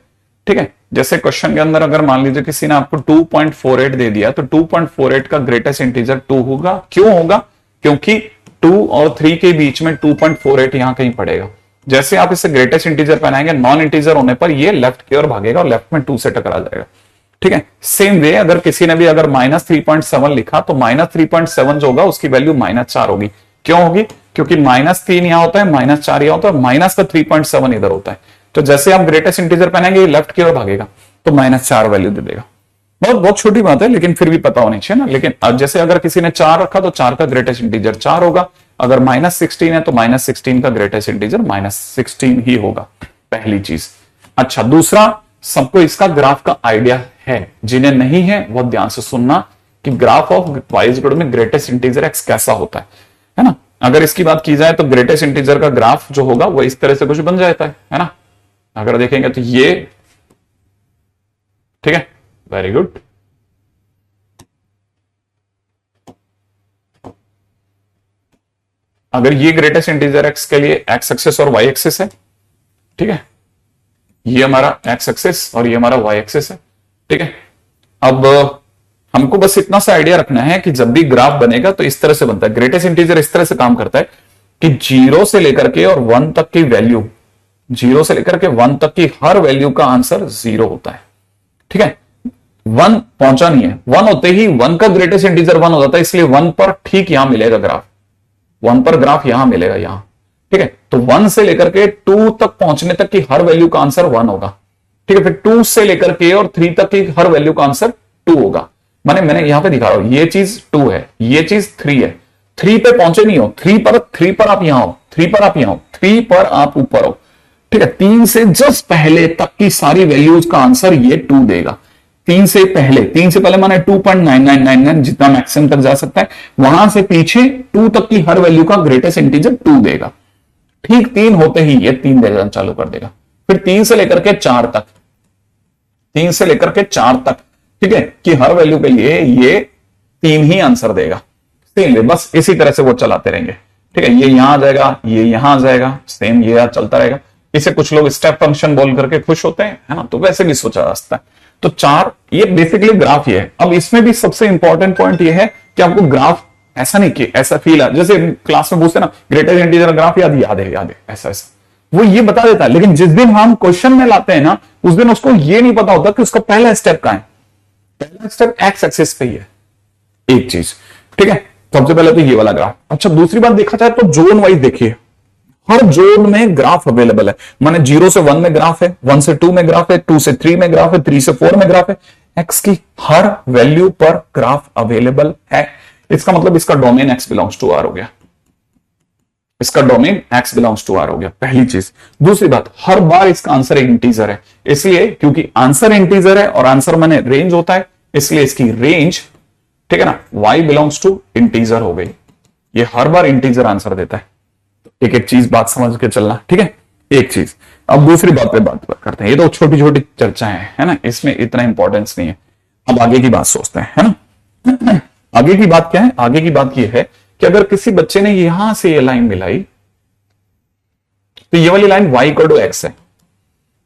A: ठीक है। जैसे क्वेश्चन के अंदर अगर मान लीजिए किसी ने आपको 2.48 दे दिया तो 2.48 का ग्रेटेस्ट इंटीजर 2 होगा। क्यों होगा, क्योंकि 2 और 3 के बीच में 2.48 यहां कहीं पड़ेगा। जैसे आप इसे ग्रेटेस्ट इंटीजर बनाएंगे, नॉन इंटीजर होने पर ये लेफ्ट की ओर भागेगा और लेफ्ट में 2 से टकरा जाएगा, ठीक है। सेम वे अगर किसी ने भी अगर -3.7 लिखा तो -3.7 जो होगा उसकी वैल्यू -4 होगी। क्यों होगी, क्योंकि -3 यहां होता है, -4 यहां होता है, माइनस का 3.7 इधर होता है। तो जैसे आप ग्रेटेस्ट इंटीजर पहनेंगे लेफ्ट की ओर भागेगा तो -4 वैल्यू दे देगा। बहुत छोटी बात है लेकिन फिर भी पता होनी चाहिए ना। लेकिन जैसे अगर किसी ने 4 रखा तो 4 का ग्रेटेस्ट इंटीजर 4 होगा। अगर -16 है तो -16 का ग्रेटेस्ट इंटीजर -16 ही होगा, पहली चीज। अच्छा, दूसरा, सबको इसका ग्राफ का आइडिया है, जिन्हें नहीं है वो ध्यान से सुनना कि ग्राफ ऑफ वाइज में ग्रेटेस्ट इंटीजर एक्स कैसा होता है ना। अगर इसकी बात की जाए तो ग्रेटेस्ट इंटीजर का ग्राफ जो होगा वो इस तरह से कुछ बन जाता है ना। अगर देखेंगे तो ये, ठीक है, वेरी गुड। अगर ये ग्रेटेस्ट इंटीजर एक्स के लिए एक्स एक्सिस और वाई एक्सिस है, ठीक है, ये हमारा एक्स एक्सिस और ये हमारा वाई एक्सिस है, ठीक है। अब हमको बस इतना सा आइडिया रखना है कि जब भी ग्राफ बनेगा तो इस तरह से बनता है। ग्रेटेस्ट इंटीजर इस तरह से काम करता है कि 0 से लेकर के और 1 तक की वैल्यू, 0 से लेकर के 1 तक की हर वैल्यू का आंसर 0 होता है, ठीक है। 1 पहुंचा नहीं है, 1 होते ही 1 का ग्रेटेस्ट इंटीजर 1 हो जाता है, इसलिए 1 पर ठीक यहां मिलेगा ग्राफ, 1 पर ग्राफ यहां मिलेगा यहां, ठीक है। तो 1 से लेकर के 2 तक पहुंचने तक की हर वैल्यू का आंसर 1 होगा, ठीक है। फिर 2 से लेकर के और 3 तक की हर वैल्यू का आंसर 2 होगा। मैंने यहां पे दिखा रहा हूं, ये चीज 2 है, ये चीज 3 है। 3 पे पहुंचे नहीं हो, 3 पर आप यहां हो, 3 पर आप यहां हो, 3 पर आप ऊपर हो, ठीक है। 3 से जस्ट पहले तक की सारी वैल्यूज का आंसर ये 2 देगा। 3 से पहले माने 2.9999 जितना मैक्सिमम तक जा सकता है, वहां से पीछे 2 तक की हर वैल्यू का ग्रेटेस्ट इंटीजर 2 देगा। ठीक 3 होते ही ये 3 देना चालू कर देगा। फिर 3 से लेकर के 4 तक, 3 से लेकर के 4 तक, ठीक है, कि हर वैल्यू के लिए ये 3 ही आंसर देगा। बस इसी तरह से वो चलाते रहेंगे, ठीक है। ये यहां आ जाएगा, ये यहां आ जाएगा, सेम ये चलता रहेगा। इसे कुछ लोग स्टेप फंक्शन बोल करके खुश होते हैं, है ना, तो वैसे भी सोचा जा सकता है। तो 4 ये बेसिकली ग्राफ ही है। अब इसमें भी सबसे इंपॉर्टेंट पॉइंट ये है कि आपको ग्राफ ऐसा नहीं कि ऐसा फील है, जैसे क्लास में पूछते ना ग्रेटेस्ट इंटीजर ग्राफ याद है ऐसा वो ये बता देता है, लेकिन जिस दिन हम क्वेश्चन में लाते हैं ना, उस दिन उसको ये नहीं पता होता कि उसका पहला स्टेप कहां है। पहला स्टेप एक्स एक्सिस पे ही है, एक चीज, ठीक है। सबसे पहले तो ये वाला ग्राफ। अच्छा, दूसरी बात देखा जाए तो जोन वाइज देखिए, हर जोन में ग्राफ अवेलेबल है। माने 0 से 1 में ग्राफ है, 1 से 2 में ग्राफ है, 2 से 3 में ग्राफ है, 3 से 4 में ग्राफ है। एक्स की हर वैल्यू पर ग्राफ अवेलेबल है। इसका मतलब इसका domain x belongs to R हो गया, इसका domain x belongs to R हो गया, पहली चीज। दूसरी बात, हर बार इसका आंसर एक इंटीजर है, इसलिए क्योंकि आंसर इंटीजर है और आंसर माने रेंज होता है, इसलिए इसकी रेंज, ठीक है ना, y बिलोंग्स टू इंटीजर हो गई। ये हर बार इंटीजर आंसर देता है। एक एक चीज बात समझ के चलना, ठीक है, एक चीज। अब दूसरी बात पे बात करते हैं। ये तो छोटी छोटी चर्चाएं हैं, है ना, इसमें इतना इंपॉर्टेंस नहीं है। अब आगे की बात सोचते हैं, है ना। आगे की बात क्या है? आगे की बात यह है कि अगर किसी बच्चे ने यहां से ये लाइन मिलाई, तो ये वाली line y equal to x है।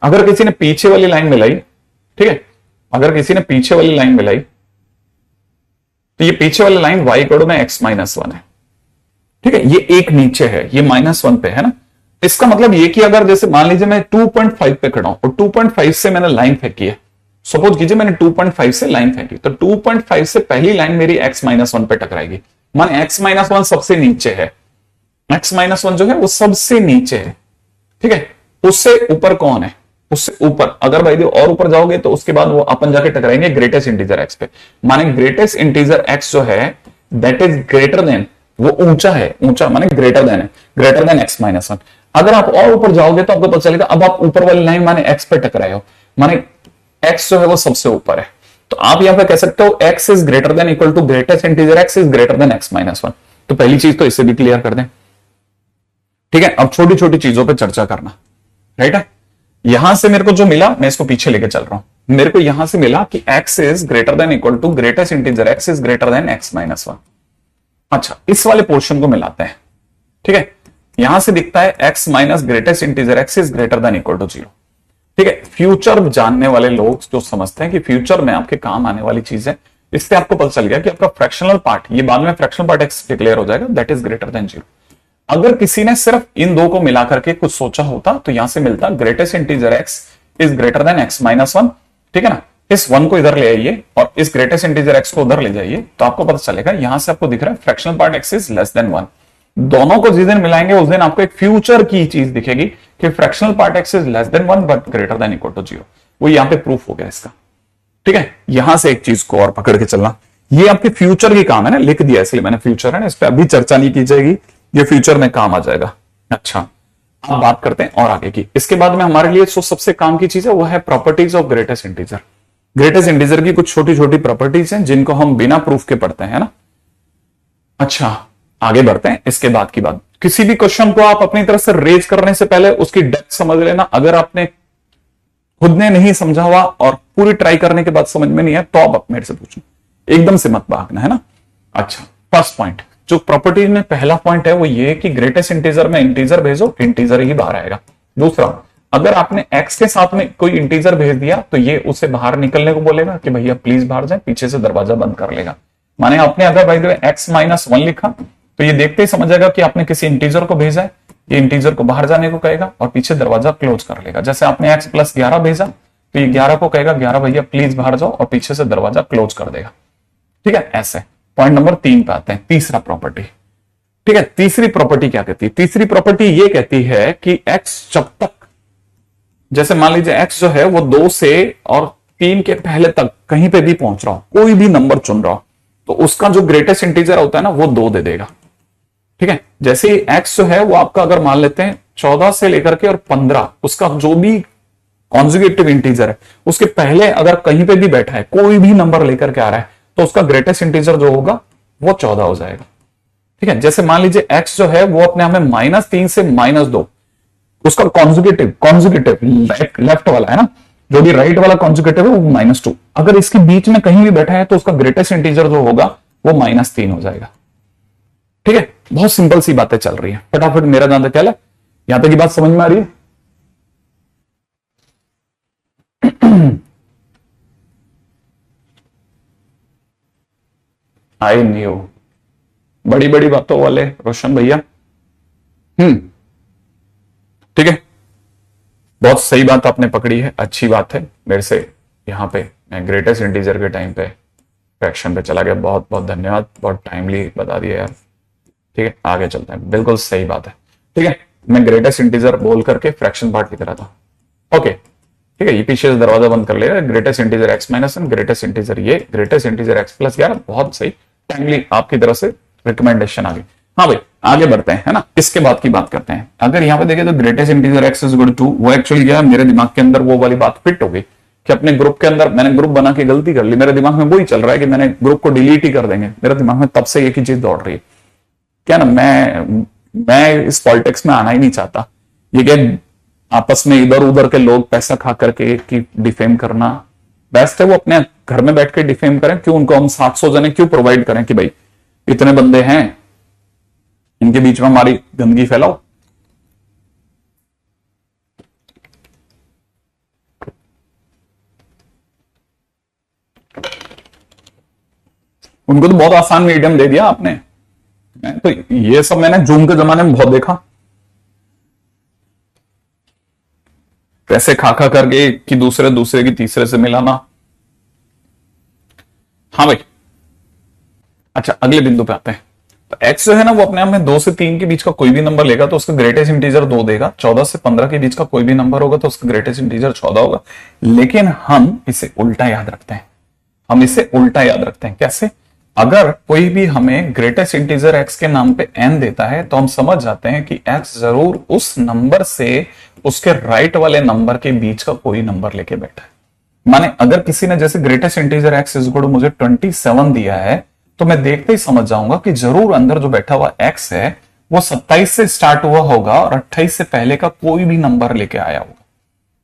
A: अगर किसी ने पीछे वाली लाइन मिलाई, ठीक है, अगर किसी ने पीछे वाली लाइन मिलाई, तो ये पीछे वाली लाइन y इक्वल टू में x माइनस 1 है, ठीक है। ये एक नीचे है, ये -1 पे है ना। इसका मतलब ये कि अगर जैसे मान लीजिए मैं 2.5 पे खड़ा हूं और 2.5 से मैंने लाइन फेंकी है, सपोज कीजिए मैंने 2.5 से लाइन फेंकी, तो 2.5 से पहली लाइन मेरी x-1 पे टकराएगी। माने x-1 सबसे नीचे है, x-1 जो है वो सबसे नीचे है, ठीक है। उससे ऊपर कौन है? उससे ऊपर अगर भाई और ऊपर जाओगे तो उसके बाद वो अपन जाके टकराएंगे ग्रेटेस्ट इंटीजर x पे। माने ग्रेटेस्ट इंटीजर x जो है दैट इज ग्रेटर देन, वो ऊंचा है, ऊंचा माने ग्रेटर देन है, ग्रेटर देन x-1। अगर आप और ऊपर जाओगे तो आपको पता चलेगा अब आप ऊपर वाली लाइन माने x पे टकराए हो, माने x जो है वो सबसे ऊपर है। तो आप यहां पे कह सकते हो x is greater than equal to greatest integer x is greater than x-1। तो पहली चीज तो इसे भी क्लियर कर दें, ठीक है। अब छोटी छोटी चीजों पे चर्चा करना, राइट है। यहां से मेरे को जो मिला मैं इसको पीछे लेके चल रहा हूं। मेरे को यहां से मिला कि x is greater than equal to greatest integer x is greater than x-1। अच्छा, इस वाले पोर्शन को मिलाते हैं, ठीक है। यहां से दिखता है x minus greatest integer x is greater than equal to 0, ठीक है। फ्यूचर जानने वाले लोग जो समझते हैं कि फ्यूचर में आपके काम आने वाली चीज है, इससे आपको पता चल गया कि आपका फ्रैक्शनल पार्ट, ये बाद में फ्रैक्शनल पार्ट x डिक्लेयर हो जाएगा, दैट इज ग्रेटर देन 0। अगर किसी ने सिर्फ इन दो को मिलाकर के कुछ सोचा होता तो यहां से मिलता greatest integer x is greater than x-1, ठीक है ना। इस 1 को इधर ले आइए और इस ग्रेटेस्ट इंटीजर x को उधर ले जाइए, तो आपको पता चलेगा यहां से आपको दिख रहा है fractional part x is less than 1। दोनों को जिस दिन मिलाएंगे उस दिन आपको एक फ्यूचर की चीज दिखेगी कि fractional part x is less than 1 but greater than equal to 0। वो यहां पे प्रूफ हो गया इसका, ठीक है। यहां से एक चीज को और पकड़ के चलना, ये आपके फ्यूचर की काम है ना, लिख दिया इसलिए मैंने फ्यूचर है ना, इस पर अभी चर्चा नहीं की जाएगी, ये फ्यूचर में काम आ जाएगा। अच्छा, अब बात करते हैं और आगे की। इसके बाद में हमारे लिए जो सबसे काम की चीज है वो है properties of greatest integer. Greatest integer की कुछ छोटी छोटी प्रॉपर्टीज हैं जिनको हम बिना प्रूफ के पढ़ते हैं ना। अच्छा, आगे बढ़ते हैं। इसके बाद की बात, किसी भी क्वेश्चन को आप अपनी तरफ से रेज करने से पहले उसकी डेप्थ समझ लेना। अगर आपने खुद ने नहीं समझा हुआ और पूरी ट्राई करने के बाद समझ में नहीं है तो आप मेरे से पूछना, एकदम से मत भागना, है ना। अच्छा, फर्स्ट पॉइंट जो प्रॉपर्टी में पहला पॉइंट है वो ये कि ग्रेटेस्ट इंटीजर में इंटीजर भेजो, इंटीजर ही बाहर आएगा। दूसरा, अगर आपने x के साथ में कोई इंटीजर भेज दिया तो ये उसे बाहर निकलने को बोलेगा कि भैया प्लीज बाहर जाए, पीछे से दरवाजा बंद कर लेगा। माने आपने अगर बाय द वे x -1 लिखा तो ये देखते ही समझ जाएगा कि आपने किसी इंटीजर को भेजा है, ये इंटीजर को बाहर जाने को कहेगा और पीछे दरवाजा क्लोज कर लेगा। जैसे आपने x + 11 भेजा तो ये 11 को कहेगा 11 भैया प्लीज बाहर जाओ और पीछे से दरवाजा क्लोज कर देगा। ठीक है, ऐसे। पॉइंट नंबर 3 पे आते हैं, तीसरा प्रॉपर्टी। ठीक है, तीसरी प्रॉपर्टी क्या कहती है? तीसरी प्रॉपर्टी ये कहती है कि x जब तक, जैसे मान लीजिए x जो है वो 2 से और 3 के पहले तक कहीं पे भी पहुंच रहा हो, कोई भी नंबर चुन रहा हो, तो उसका जो ग्रेटेस्ट इंटीजर होता है ना वो 2 दे देगा। ठीक है, जैसे ही x जो है वो आपका अगर मान लेते हैं 14 से लेकर के और 15, उसका जो भी कॉन्जुगेटिव इंटीजर है उसके पहले अगर कहीं पे भी बैठा है, कोई भी नंबर लेकर के आ रहा है, तो उसका ग्रेटेस्ट इंटीजर जो होगा वो 14 हो जाएगा। ठीक है, जैसे मान लीजिए x जो है वो अपने हमें -3 से -2, उसका कॉन्जुगेटिव लेफ्ट वाला है ना, जो भी राइट वाला कॉन्जुगेटिव है वो -2, अगर इसके बीच में कहीं भी बैठा है तो उसका ग्रेटेस्ट इंटीजर जो होगा वो -3 हो जाएगा। ठीक है, बहुत सिंपल सी बातें चल रही है। फटाफट मेरा दांत क्या है, यहां तक की बात समझ में आ रही है? आई न्यू, बड़ी बड़ी बातों वाले रोशन भैया। ठीक है, बहुत सही बात आपने पकड़ी है, अच्छी बात है। मेरे से यहां पे मैं ग्रेटेस्ट इंटीजर के टाइम पे फ्रैक्शन पे चला गया, बहुत बहुत धन्यवाद, बहुत टाइमली बता दिया यार। ठीक है, आगे चलते हैं, बिल्कुल सही बात है। ठीक है, मैं ग्रेटेस्ट इंटीजर बोल करके फ्रैक्शन पार्ट की तरह था। ओके, ठीक है, ये पीछे से दरवाजा बंद कर लेगा। Greatest integer x -1, greatest integer ये, ग्रेटेस्ट इंटीजर x + 11, बहुत सही, टाइमली आपकी तरफ से रिकमेंडेशन आ गई। हाँ भाई, आगे बढ़ते हैं, है ना। इसके बाद की बात करते हैं। अगर यहाँ पे देखें तो ग्रेटेस्ट इंटीजर x = 2, वो एक्चुअली क्या है, मेरे दिमाग के अंदर वो वाली बात फिट हो गई कि अपने ग्रुप के अंदर मैंने ग्रुप बना के गलती कर ली। मेरे दिमाग में वही चल रहा है कि मैंने ग्रुप को डिलीट ही कर देंगे। मेरे दिमाग में तब से एक ही चीज दौड़ रही है, क्या ना, मैं इस पॉलिटिक्स में आना ही नहीं चाहता। ये क्या आपस में इधर उधर के लोग पैसा खा करके कि डिफेम करना, बेस्ट है वो अपने घर में बैठ के डिफेम करें। क्यों उनको हम 700 जने क्यों प्रोवाइड करें कि भाई इतने बंदे हैं, इनके बीच में हमारी गंदगी फैलाओ। उनको तो बहुत आसान मीडियम दे दिया आपने। तो ये सब मैंने जूम के जमाने में बहुत देखा, पैसे खा खा करके कि दूसरे की तीसरे से मिलाना। हाँ भाई, अच्छा अगले बिंदु पे आते हैं। तो x जो है ना वो अपने आप में 2 से 3 के बीच का कोई भी नंबर लेगा तो उसका ग्रेटेस्ट इंटीजर 2 देगा। 14 से 15 के बीच का कोई भी नंबर होगा तो उसका ग्रेटेस्ट इंटीजर 14 होगा। लेकिन हम इसे उल्टा याद रखते हैं। कैसे? अगर कोई भी हमें ग्रेटेस्ट इंटीजर x के नाम पे n देता है तो हम समझ जाते हैं कि x जरूर उस नंबर से उसके राइट वाले नंबर के बीच का कोई नंबर लेके बैठा है। माने अगर किसी ने जैसे ग्रेटेस्ट इंटीजर x = मुझे 27 दिया है तो मैं देखते ही समझ जाऊंगा कि जरूर अंदर जो बैठा हुआ x है वो 27 से स्टार्ट हुआ होगा और 28 से पहले का कोई भी नंबर लेके आया होगा।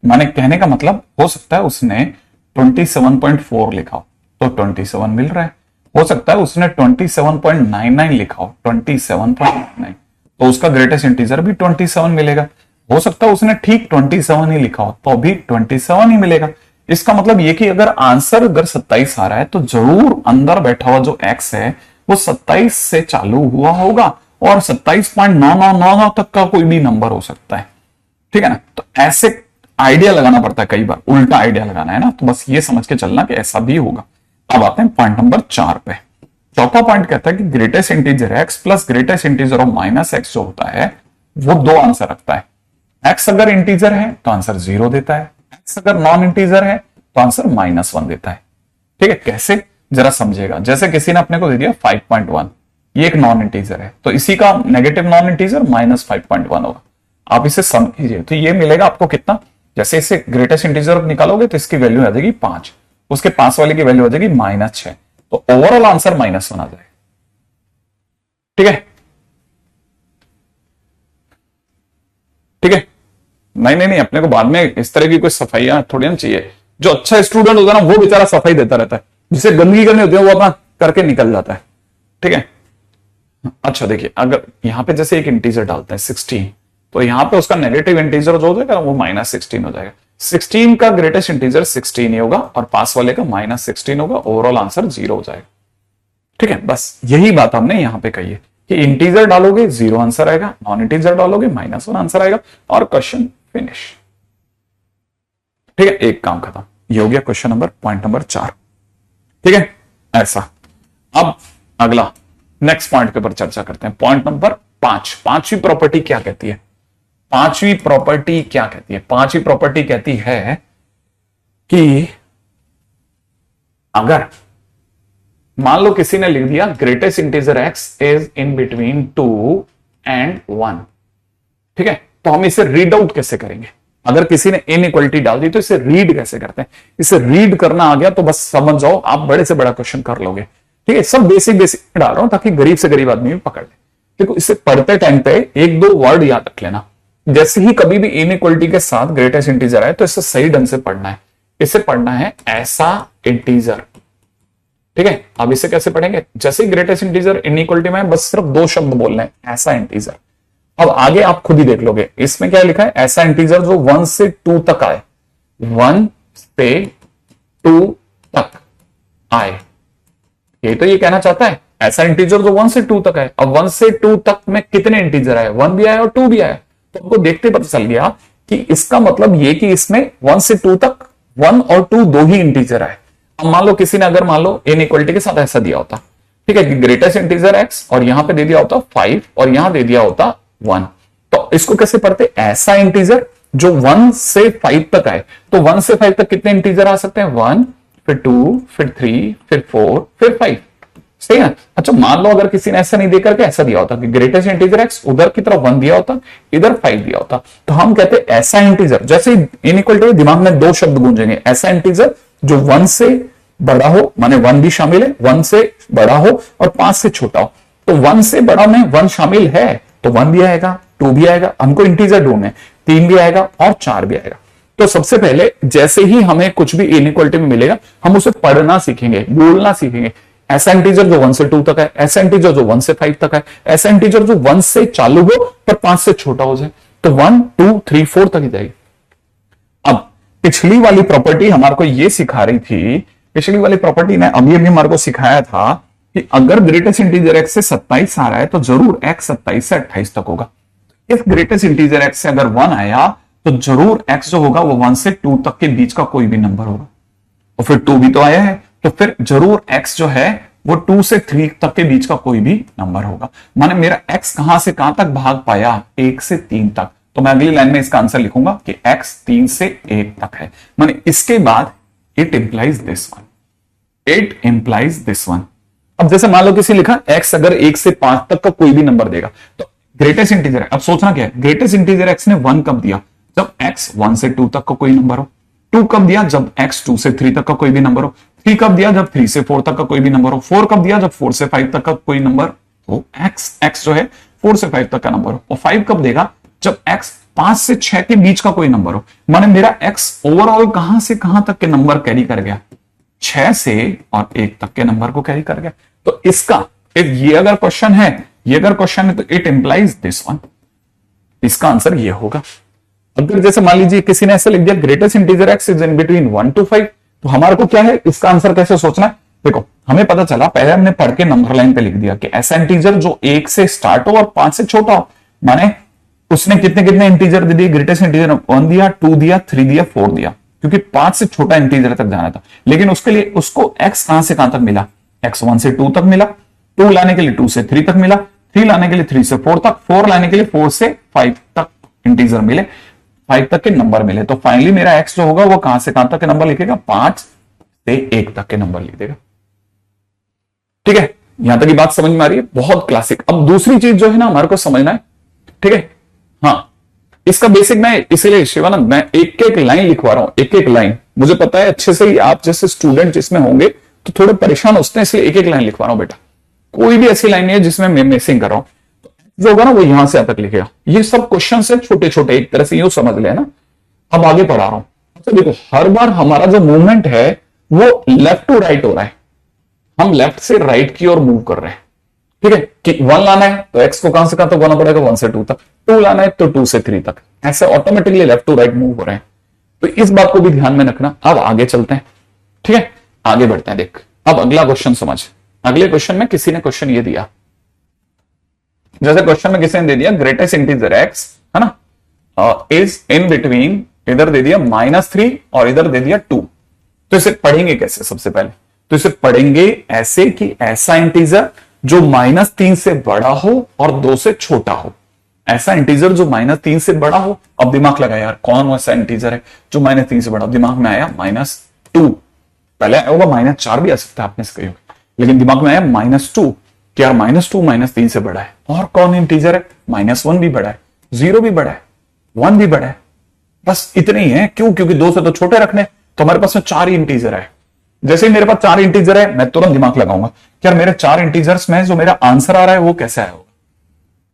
A: माने कहने का मतलब हो सकता है उसने 27.4 लिखा हो तो 27 मिल रहा है। हो सकता है उसने 27.99 लिखा हो, 27.99, तो उसका ग्रेटेस्ट इंटीजर भी 27 मिलेगा। हो सकता है उसने ठीक 27 ही लिखा हो तो भी 27 ही मिलेगा। इसका मतलब ये कि अगर आंसर 27 आ रहा है तो जरूर अंदर बैठा हुआ जो x है वो 27 से चालू हुआ होगा और 27.9999 तक का कोई भी नंबर हो सकता है। ठीक है ना, तो ऐसे आइडिया लगाना पड़ता है, कई बार उल्टा आइडिया लगाना है ना, तो बस ये समझ के चलना कि ऐसा भी होगा। अब आते हैं पॉइंट नंबर 4 पे। चौथा पॉइंट कहता है कि greatest integer x plus greatest integer of -x जो होता है वो 2 आंसर रखता है। x अगर इंटीजर है तो आंसर 0 देता है, x अगर नॉन इंटीजर है तो आंसर -1 देता है। ठीक है, कैसे जरा समझेगा। जैसे किसी ने अपने को दे दिया 5.1, ये एक नॉन इंटीजर है तो इसी का नेगेटिव नॉन इंटीजर -5.1 होगा। आप इसे सम कीजिए तो ये मिलेगा आपको कितना, जैसे इसे ग्रेटेस्ट इंटीजर निकालोगे तो इसकी वैल्यू आ जाएगी 5, उसके पास वाले की वैल्यू आ जाएगी -6, तो ओवरऑल आंसर -1 आ जाएगा। ठीक है, ठीक है, नहीं, अपने को बाद में इस तरह की कोई सफाइयां थोड़ी ना चाहिए। जो अच्छा स्टूडेंट होता है ना वो बेचारा सफाई देता रहता है, जिसे गंदगी करनी होती है वो अपना करके निकल जाता है। ठीक है, अच्छा देखिए, अगर यहां पे जैसे एक इंटीजर डालते हैं 16, तो यहां पे उसका नेगेटिव इंटीजर जो हो जाएगा वो -16 हो जाएगा। 16 का ग्रेटेस्ट इंटीजर 16 ही होगा और पास वाले का -16 होगा, ओवरऑल आंसर 0 हो जाएगा। ठीक है, बस यही बात हमने यहां पे कही है कि इंटीजर डालोगे 0 आंसर आएगा, नॉन इंटीजर डालोगे -1 आंसर आएगा और क्वेश्चन फिनिश। ठीक है, एक काम खत्म। ये हो गया क्वेश्चन नंबर पॉइंट नंबर 4। ठीक है, ऐसा। अब अगला नेक्स्ट पॉइंट के ऊपर चर्चा करते हैं। Point number 5। पांचवी प्रॉपर्टी क्या कहती है? पांचवी प्रॉपर्टी क्या कहती है? पांचवी प्रॉपर्टी कहती है कि अगर मान लो किसी ने लिख दिया greatest integer x is in between 2 and 1। ठीक है, तो हम इसे रीड आउट कैसे करेंगे? अगर किसी ने इनइक्वालिटी डाल दी तो इसे रीड कैसे करते हैं? इसे रीड करना आ गया तो बस समझ जाओ आप बड़े से बड़ा क्वेश्चन कर लोगे। ठीक है, सब बेसिक बेसिक डाल रहा हूं ताकि गरीब से गरीब आदमी भी पकड़ ले। देखो, इसे पढ़ते टाइम पे एक दो वर्ड याद रख लेना। जैसे ही कभी भी इनइक्वालिटी के साथ ग्रेटेस्ट इंटीजर है तो इसे सही ढंग से पढ़ना है। इसे पढ़ना है ऐसा इंटीजर। ठीक है, अब इसे कैसे पढ़ेंगे? जैसे ही ग्रेटेस्ट इंटीजर इनइक्वालिटी में है, बस सिर्फ 2 शब्द बोलने हैं, ऐसा इंटीजर। अब आगे आप खुद ही देख लोगे, इसमें क्या लिखा है? ऐसा इंटीजर जो 1 से 2 तक आए, 1 से 2 तक आए। ये तो ये कहना चाहता है ऐसा इंटीजर जो 1 से 2 तक आए। अब 1 से 2 तक में कितने इंटीजर आए? 1 भी आया और 2 भी आया। तो हमको देखते पता चल गया कि इसका मतलब ये कि इसमें 1 से 2 तक 1 और 2 दो ही इंटीजर आए। अब मान लो किसी ने अगर मान लो इनइक्वालिटी के साथ ऐसा दिया होता, ठीक है, कि ग्रेटेस्ट इंटीजर एक्स और यहां पे दे दिया होता 5 और यहां दे दिया होता 1, तो इसको कैसे पढ़ते? ऐसा इंटीजर जो 1 से 5 तक आए। तो 1 से 5 तक कितने इंटीजर आ सकते हैं? 1, फिर 2, फिर 3, फिर 4, फिर 5। सही है। अच्छा, मान लो अगर किसी ने ऐसा नहीं देकर के ऐसा दिया होता कि ग्रेटेस्ट इंटीजर एक्स उधर की तरफ 1 दिया होता, इधर 5 दिया होता, तो हम कहते ऐसा इंटीजर। जैसे इनइक्वालिटी दिमाग में 2 शब्द गूंजेंगे, ऐसा इंटीजर जो 1 से बड़ा हो, माने 1 भी शामिल है, 1 से बड़ा हो और 5 से छोटा हो। तो 1 से बड़ा में 1 शामिल है तो 1 भी आएगा, 2 भी आएगा, हमको इंटीजर ढूंढना है, 3 भी आएगा और 4 भी आएगा। तो सबसे पहले जैसे ही हमें कुछ भी इनइक्वालिटी में मिलेगा हम उसे पढ़ना सीखेंगे, बोलना सीखेंगे। ऐसा इंटीजर जो 1 से 2 तक है, ऐसा इंटीजर जो 1 से 5 तक है, ऐसा इंटीजर जो 1 से चालू हो पर 5 से छोटा हो जाए, तो 1, 2, 3, 4 तक ही जाएगी। अब पिछली वाली प्रॉपर्टी हमारे को यह सिखा रही थी, पिछली वाली प्रॉपर्टी ने अभी अभी हमारे को सिखाया था कि अगर ग्रेटेस्ट इंटीजर एक्स से 27 आ रहा है तो जरूर एक्स 27 से 28 तक होगा। इफ ग्रेटेस्ट इंटीजर एक्स से अगर 1 आया तो जरूर एक्स जो होगा वो 1 से 2 तक के बीच का कोई भी नंबर होगा। और फिर 2 भी तो आया है तो फिर जरूर एक्स जो है वो 2 से 3 तक के बीच का कोई भी नंबर होगा। माने मेरा एक्स कहां से कहां तक भाग पाया? 1 से 3 तक। तो मैं अगली लाइन में इसका आंसर लिखूंगा कि एक्स 3 से 1 तक है। माने इसके बाद it implies this one, it implies this one. अब जैसे मान लो किसी लिखा एक्स अगर 1 से 5 तक का कोई भी नंबर देगा तो ग्रेटेस्ट इंटीजर है। अब सोचना क्या है, ग्रेटेस्ट इंटीजर एक्स ने 1 कब दिया? जब एक्स 1 से 2 तक का कोई नंबर हो। 2 कब दिया? जब एक्स 2 से 3 तक का कोई भी नंबर हो। 3 कब दिया? जब 3 से 4 तक का कोई भी नंबर हो। 4 कब दिया? जब 4 से 5 तक का कोई नंबर हो। एक्स जो है 4 से 5 तक का नंबर हो। और 5 कब देगा? जब एक्स 5 से 6 के बीच का कोई नंबर हो। माने मेरा एक्स ओवरऑल कहां से कहां तक के नंबर कैरी कर गया? 6 से और 1 तक के नंबर को कैरी कर गया। तो इसका ये अगर क्वेश्चन है, ये अगर क्वेश्चन है तो इट इंप्लाइज दिस वन। इसका आंसर ये होगा। अगर जैसे मान लीजिए किसी ने ऐसे लिख दिया greatest integer x is in between 1 to 5, तो हमारे को क्या है इसका आंसर कैसे सोचना है? देखो हमें पता चला, पहले हमने पढ़ के नंबर लाइन पे लिख दिया कि ऐसा इंटीजर जो 1 से स्टार्ट हो और 5 से छोटा हो। माने उसने कितने कितने इंटीजर दे दिए? ग्रेटेस्ट इंटीजर 1 दिया, 2 दिया, 3 दिया, 4 दिया, क्योंकि 5 से छोटा इंटीजर तक जाना था। लेकिन उसके लिए उसको एक्स कहां से कहां तक मिला? एक्स 1 से 2 तक मिला, 2 लाने के लिए 2 से 3 तक मिला, 3 लाने के लिए 3 से 4 तक, 4 लाने के लिए 4 से 5 तक इंटीजर मिले, 5 तक के नंबर मिले। तो फाइनली मेरा एक्स जो होगा वो कहां से कहां तक के नंबर लिखेगा? 5 से 1 तक के नंबर लिख देगा। ठीक है, यहां तक की बात समझ में आ रही है? बहुत क्लासिक। अब दूसरी चीज जो है ना हमारे को समझना है, ठीक है, हाँ, इसका बेसिक मैं इसीलिए शिवानंद मैं एक एक लाइन लिखवा रहा हूं, एक एक लाइन। मुझे पता है अच्छे से ही आप जैसे स्टूडेंट जिसमें होंगे तो थोड़े परेशान होते हैं, इसलिए एक एक लाइन लिखवा रहा हूं बेटा। कोई भी ऐसी लाइन नहीं है जिसमें मैं मिसिंग कर रहा हूं। जो होगा ना वो यहां से तक लिखेगा। ये सब क्वेश्चन है छोटे छोटे, एक तरह से यूं समझ लेना। अब आगे पढ़ा रहा हूं। अच्छा देखो, हर बार हमारा जो मूवमेंट है वो लेफ्ट टू राइट हो रहा है। हम लेफ्ट से राइट की ओर मूव कर रहे हैं। ठीक है कि 1 लाना है तो x को कहां से कहां तक होना पड़ेगा, 1 से 2 तक, 2 लाना है तो 2 से 3 तक, ऐसे automatically left to right move हो रहे हैं। तो इस बात को भी ध्यान में रखना। अब आगे चलते हैं, ठीक है, आगे बढ़ते हैं। देख अब अगला क्वेश्चन समझ। अगले क्वेश्चन में किसी ने क्वेश्चन ये दिया, जैसे क्वेश्चन में किसी ने दे दिया ग्रेटेस्ट इंटीजर x है ना इज इन बिटवीन, इधर दे दिया -3 और इधर दे दिया 2। तो इसे पढ़ेंगे कैसे? सबसे पहले तो इसे पढ़ेंगे ऐसे कि ऐसा इंटीजर जो -3 से बड़ा हो और 2 से छोटा हो। ऐसा इंटीजर जो -3 से बड़ा हो। अब दिमाग लगा यार कौन ऐसा इंटीजर है जो -3 से बड़ा हो? दिमाग में आया -2, पहले आया होगा -4 भी आ सकता है आपने से कही, लेकिन दिमाग में आया -2 कि यार -2 -3 से बड़ा है। और कौन इंटीजर है? -1 भी बड़ा है, 0 भी बड़ा है, 1 भी बड़ा है, बस इतने ही है। क्यों? क्योंकि 2 से तो छोटे रखने, तो हमारे पास में 4 ही इंटीजर है। जैसे ही मेरे पास 4 इंटीजर है मैं तुरंत दिमाग लगाऊंगा कि यार मेरे 4 इंटीजर्स में जो मेरा आंसर आ रहा है वो कैसा है?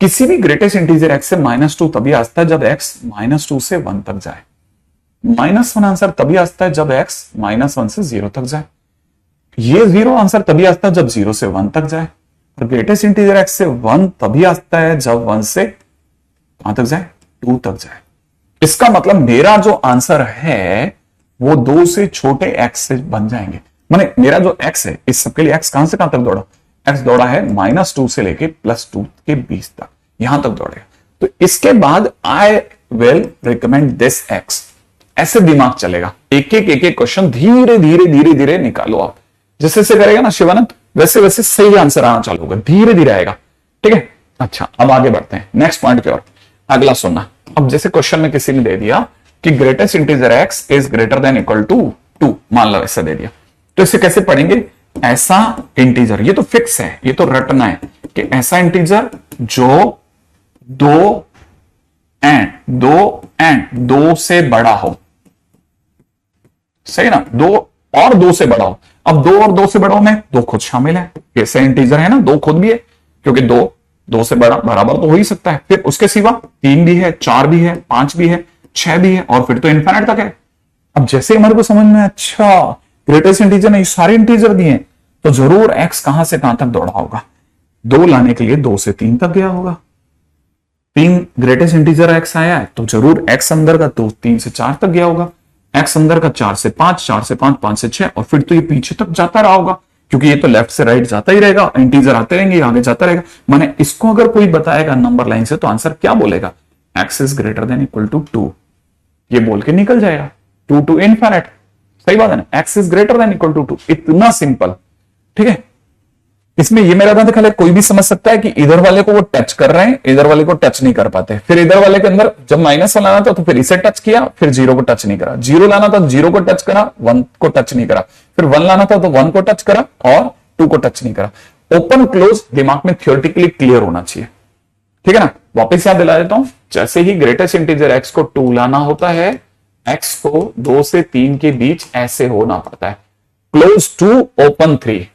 A: किसी भी ग्रेटेस्ट इंटीजर x से -2 तभी आता है जब x -2 से 1 तक जाए। -1 आंसर तभी आता है जब x -1 से 0 तक जाए। ये 0 आंसर तभी आता है जब 0 से 1 तक जाए। और ग्रेटेस्ट इंटीजर x से 1 तभी आता है जब 1 से कहां तक जाए? 2 तक जाए। इसका मतलब मेरा जो आंसर है वो 2 से छोटे x से बन जाएंगे। माने मेरा जो x है, इस सबके लिए x कहां से कहां तक दौड़ा? x दौड़ा है -2 से लेके +2 के 20 तक, यहां तक दौड़ेगा। तो इसके बाद I will recommend this x, ऐसे दिमाग चलेगा। एक एक क्वेश्चन धीरे धीरे धीरे धीरे निकालो आप। जैसे जैसे करेगा ना शिवानंद, वैसे वैसे सही आंसर आना चालू होगा, धीरे धीरे आएगा। ठीक है, अच्छा अब आगे बढ़ते हैं नेक्स्ट पॉइंट की ओर। अगला सुनना। अब जैसे क्वेश्चन में किसी ने दे दिया कि greatest integer x is greater than equal to 2, मान लो ऐसा दे दिया, तो इसे कैसे पढ़ेंगे? ऐसा इंटीजर, ये तो फिक्स है, ये तो रटना है कि ऐसा इंटीजर जो 2 एंड 2 से बड़ा हो, सही ना, 2 और 2 से बड़ा हो। अब 2 और 2 से बड़ा हो में 2 खुद शामिल है, ऐसा इंटीजर है ना, 2 खुद भी है, क्योंकि 2 से बड़ा बराबर तो हो ही सकता है। फिर उसके सिवा 3 भी है, 4 भी है, 5 भी है, 6 भी है, और फिर तो इनफिनिट तक है। अब जैसे हमारे को समझ में अच्छा ग्रेटेस्ट इंटीजर ने सारे इंटीजर दिए, तो जरूर x कहां से कहां तक दौड़ा होगा? 2 लाने के लिए 2 से 3 तक गया होगा। 3 ग्रेटेस्ट इंटीजर x आया है, तो जरूर x अंदर का 2 3 से 4 तक गया होगा, x अंदर का 4 से 5, 4 से 5, 5 से 6, और फिर तो ये पीछे तक जाता रहा होगा, क्योंकि ये तो लेफ्ट से राइट जाता ही रहेगा, इंटीजर आते रहेंगे, आगे जाता रहेगा। माने इसको अगर कोई बताएगा नंबर लाइन से, तो आंसर क्या बोलेगा? x is greater than equal to 2, ये बोल के निकल जाएगा, 2 टू इनफिनिट। सही बात है ना, x is greater than equal to 2, इतना सिंपल। ठीक है, इसमें ये मेरा बात है, कोई भी समझ सकता है कि इधर वाले को वो टच कर रहे हैं, इधर वाले को टच नहीं कर पाते। फिर इधर वाले के अंदर जब -1 लाना था तो फिर इसे टच किया, फिर 0 को टच नहीं करा, 0 लाना था 0 को टच करा, 1 को टच नहीं करा, फिर 1 लाना था तो 1 को टच करा और 2 को टच नहीं करा। ओपन क्लोज दिमाग में थियोरेटिकली क्लियर होना चाहिए। ठीक है ना, वापस याद दिला देता हूं, जैसे ही ग्रेटेस्ट इंटीजर x को 2 लाना होता है, x को 2 से 3 के बीच ऐसे होना पड़ता है, क्लोज 2 ओपन 3।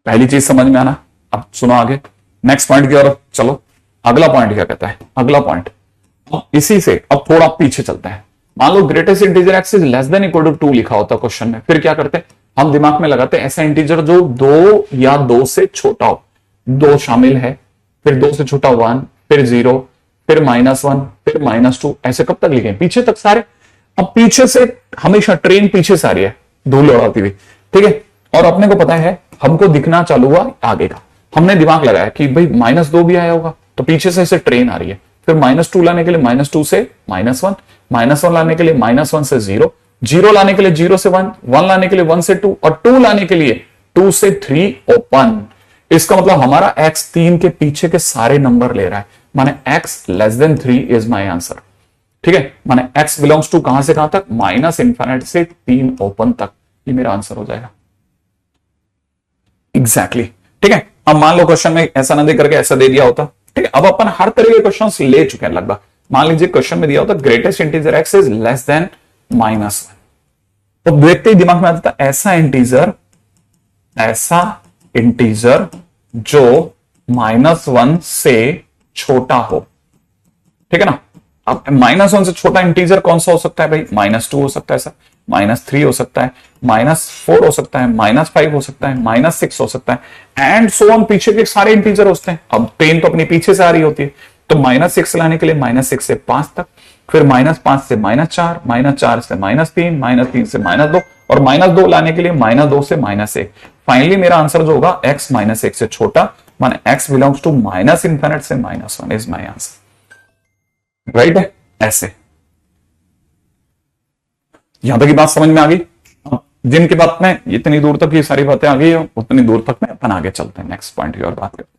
A: पहली चीज समझ में आना। अब सुनो आगे नेक्स्ट पॉइंट की ओर चलो। अगला पॉइंट क्या कहता है? अगला पॉइंट इसी से अब थोड़ा पीछे चलते हैं। मान लो greatest integer x is less than equal to 2 लिखा होता क्वेश्चन में, फिर क्या करते हैं? हम दिमाग में लगाते हैं ऐसा इंटीजर जो 2 या 2 से छोटा हो। 2 शामिल है, फिर 2 से छोटा 1, फिर 0, फिर -1, फिर -2, ऐसे कब तक लिखे? पीछे तक सारे। अब पीछे से हमेशा ट्रेन पीछे से आ रही है, धूल उड़ाती हुई। ठीक है, और अपने को पता है हमको दिखना चालू हुआ आगे का, हमने दिमाग लगाया कि भाई -2 भी आया होगा, तो पीछे से इसे ट्रेन आ रही है। फिर -2 लाने के लिए -2 से -1, -1 लाने के लिए -1 से 0, 0 लाने के लिए 0 से 1, 1 लाने के लिए 1 से 2, और 2 लाने के लिए 2 से 3 ओपन। इसका मतलब हमारा x 3 के पीछे के सारे नंबर ले रहा है, माने x less than 3 is my answer. ठीक है, माने x बिलोंग्स टू कहां से कहां तक? -इनफिनिट से 3 ओपन तक, ये मेरा आंसर हो जाएगा। एग्जैक्टली ठीक है, अब मान लो क्वेश्चन में ऐसा ना दे करके ऐसा दे दिया होता। ठीक है, अब अपन हर तरह के क्वेश्चंस ले चुके हैं लगभग। मान लीजिए क्वेश्चन में दिया होता greatest integer x is less than -1, तो देखते ही दिमाग में आता था ऐसा इंटीजर जो -1 से छोटा हो। ठीक है ना, अब -1 से छोटा इंटीजर कौन सा हो सकता है भाई? -2 हो सकता है सर, -3 हो सकता है, -4 हो सकता है, -5 हो सकता है, -6 हो सकता है, एंड सो ऑन। पीछे के सारे इंटीजर होते हैं। अब 10 तो अपनी पीछे से आ रही होती है, तो -6 लाने के लिए -6 से 5 तक, फिर -5 से -4, -4 से -3, -3 से -2, और -2 लाने के लिए -2 से -1। फाइनली मेरा आंसर जो होगा x -1 से छोटा, माने x बिलोंग्स टू -∞ से -1 इज माई आंसर। राइट है? ऐसे यहां तक की बात समझ में आ गई? जिनकी बात में इतनी दूर तक ये सारी बातें आ गई है, उतनी दूर तक में अपन आगे चलते हैं, नेक्स्ट पॉइंट की और बात करते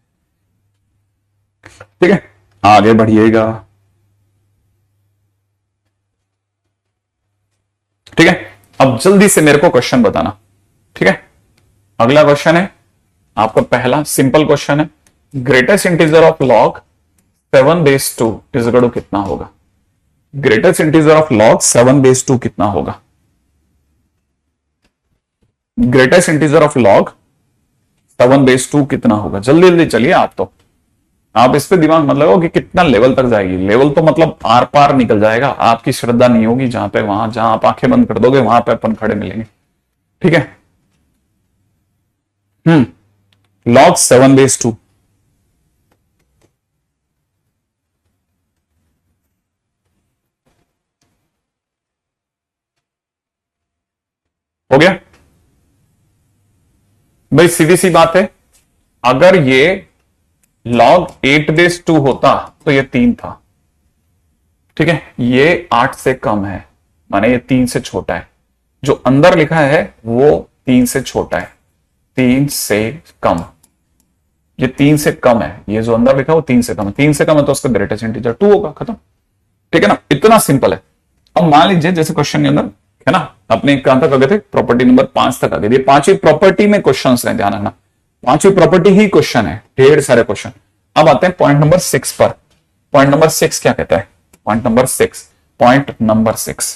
A: हैं। ठीक है, आगे बढ़िएगा। ठीक है, अब जल्दी से मेरे को क्वेश्चन बताना। ठीक है, अगला क्वेश्चन है आपका, पहला सिंपल क्वेश्चन है, greatest integer of log 7/2 is equal to कितना होगा? ग्रेटेस्ट इंटीजर ऑफ लॉग 7/2 कितना होगा? ग्रेटेस्ट इंटीजर ऑफ लॉग 7/2 कितना होगा? जल्दी जल्दी चलिए। आप इस पे दिमाग मत लगाओ कि कितना लेवल तक जाएगी। लेवल तो मतलब आर पार निकल जाएगा, आपकी श्रद्धा नहीं होगी जहां पे, वहां जहां आप आंखें बंद कर दोगे वहां पे अपन खड़े मिलेंगे। ठीक है, लॉग 7/2 हो गया भाई। सीधी सी बात है, अगर ये log 8/2 होता तो ये 3 था। ठीक है, ये 8 से कम है, माने ये 3 से छोटा है। जो अंदर लिखा है वो 3 से छोटा है, 3 से कम। ये 3 से कम है, ये जो अंदर लिखा है वो 3 से कम है। 3 से कम है तो उसका ग्रेटेस्ट इंटीजर 2 होगा, खत्म। ठीक है ना, इतना सिंपल है। अब मान लीजिए जैसे क्वेश्चन के अंदर है ना, अपने कहां तक आ गए थे? प्रॉपर्टी नंबर 5 तक आ गए। ये 5वीं प्रॉपर्टी में क्वेश्चन है, ध्यान रखना 5वीं प्रॉपर्टी ही क्वेश्चन है, ढेर सारे क्वेश्चन। अब आते हैं पॉइंट नंबर 6 पर। पॉइंट नंबर 6 क्या कहता है? पॉइंट नंबर 6,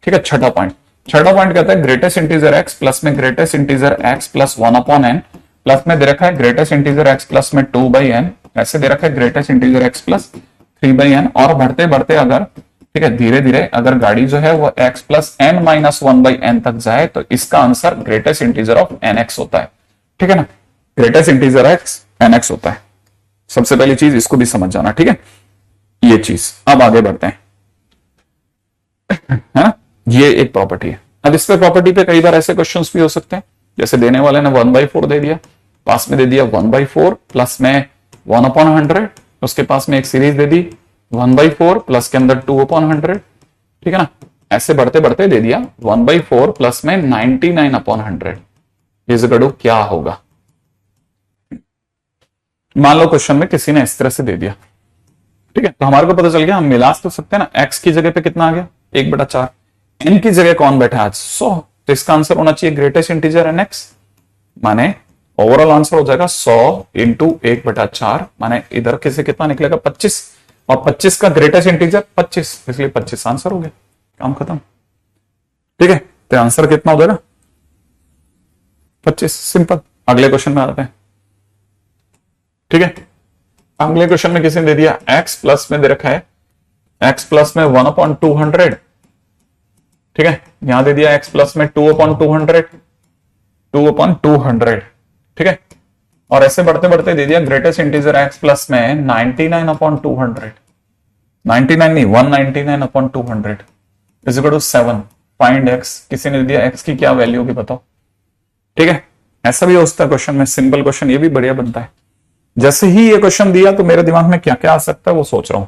A: ठीक है, छठा पॉइंट कहता है ग्रेटेस्ट इंटीजर x प्लस में greatest integer x plus 1/n plus में दे रखा है ग्रेटेस्ट इंटीजर x प्लस में 2/n, ऐसे दे रखा है greatest integer x plus 3/n, और बढ़ते बढ़ते अगर, ठीक है, धीरे धीरे अगर गाड़ी जो है वो x plus n minus 1/n तक जाए तो इसका answer greatest integer of nx होता है। ठीक है ना, ग्रेटेस्ट इंटीजर x nx होता है। सबसे पहली चीज इसको भी समझ जाना। ठीक है, ये चीज। अब आगे बढ़ते हैं, है ना, ये एक प्रॉपर्टी है। अब इस पे प्रॉपर्टी पे कई बार ऐसे क्वेश्चंस भी हो सकते हैं, जैसे देने वाले ने 1/4 दे दिया, पास में दे दिया 1/4 प्लस में 1/100, उसके पास में एक सीरीज दे दी 1/4 प्लस के अंदर 2/100। ठीक है ना, ऐसे बढ़ते बढ़ते दे दिया 1/4 प्लस में 99/100 इज इक्वल टू क्या होगा? मान लो क्वेश्चन में किसी ने इस तरह से दे दिया। ठीक है, तो हमारे को पता चल गया, हम मिला तो सकते हैं ना, x की जगह पे कितना आ गया? 1/4। n की जगह कौन बैठा आज? 100। तो इसका आंसर होना चाहिए ग्रेटेस्ट इंटीजर nx, माने ओवरऑल आंसर हो जाएगा 100 इंटू 1/4, माने इधर किसे कितना निकलेगा? 25, और 25 का ग्रेटेस्ट इंटीजर 25, इसलिए 25 आंसर हो गया, काम खत्म। ठीक है, तो आंसर कितना हो जाएगा? 25, सिंपल। अगले क्वेश्चन में आते हैं। ठीक है, अगले क्वेश्चन में किसी ने दे दिया x प्लस में दे रखा है x प्लस में 1/200। ठीक है, यहां दे दिया x प्लस में 2/200, 2/200। ठीक है, और ऐसे बढ़ते बढ़ते दे दिया ग्रेटेस्ट इंटीजर x प्लस में 99/200, 99 नहीं 199/200 is equal to 7। Find x, किसी ने दिया x की क्या वैल्यू होगी बताओ। ठीक है, ऐसा भी हो सकता है क्वेश्चन में, सिंपल क्वेश्चन ये भी बढ़िया बनता है। जैसे ही ये क्वेश्चन दिया तो मेरे दिमाग में क्या क्या आ सकता है वो सोच रहा हूं।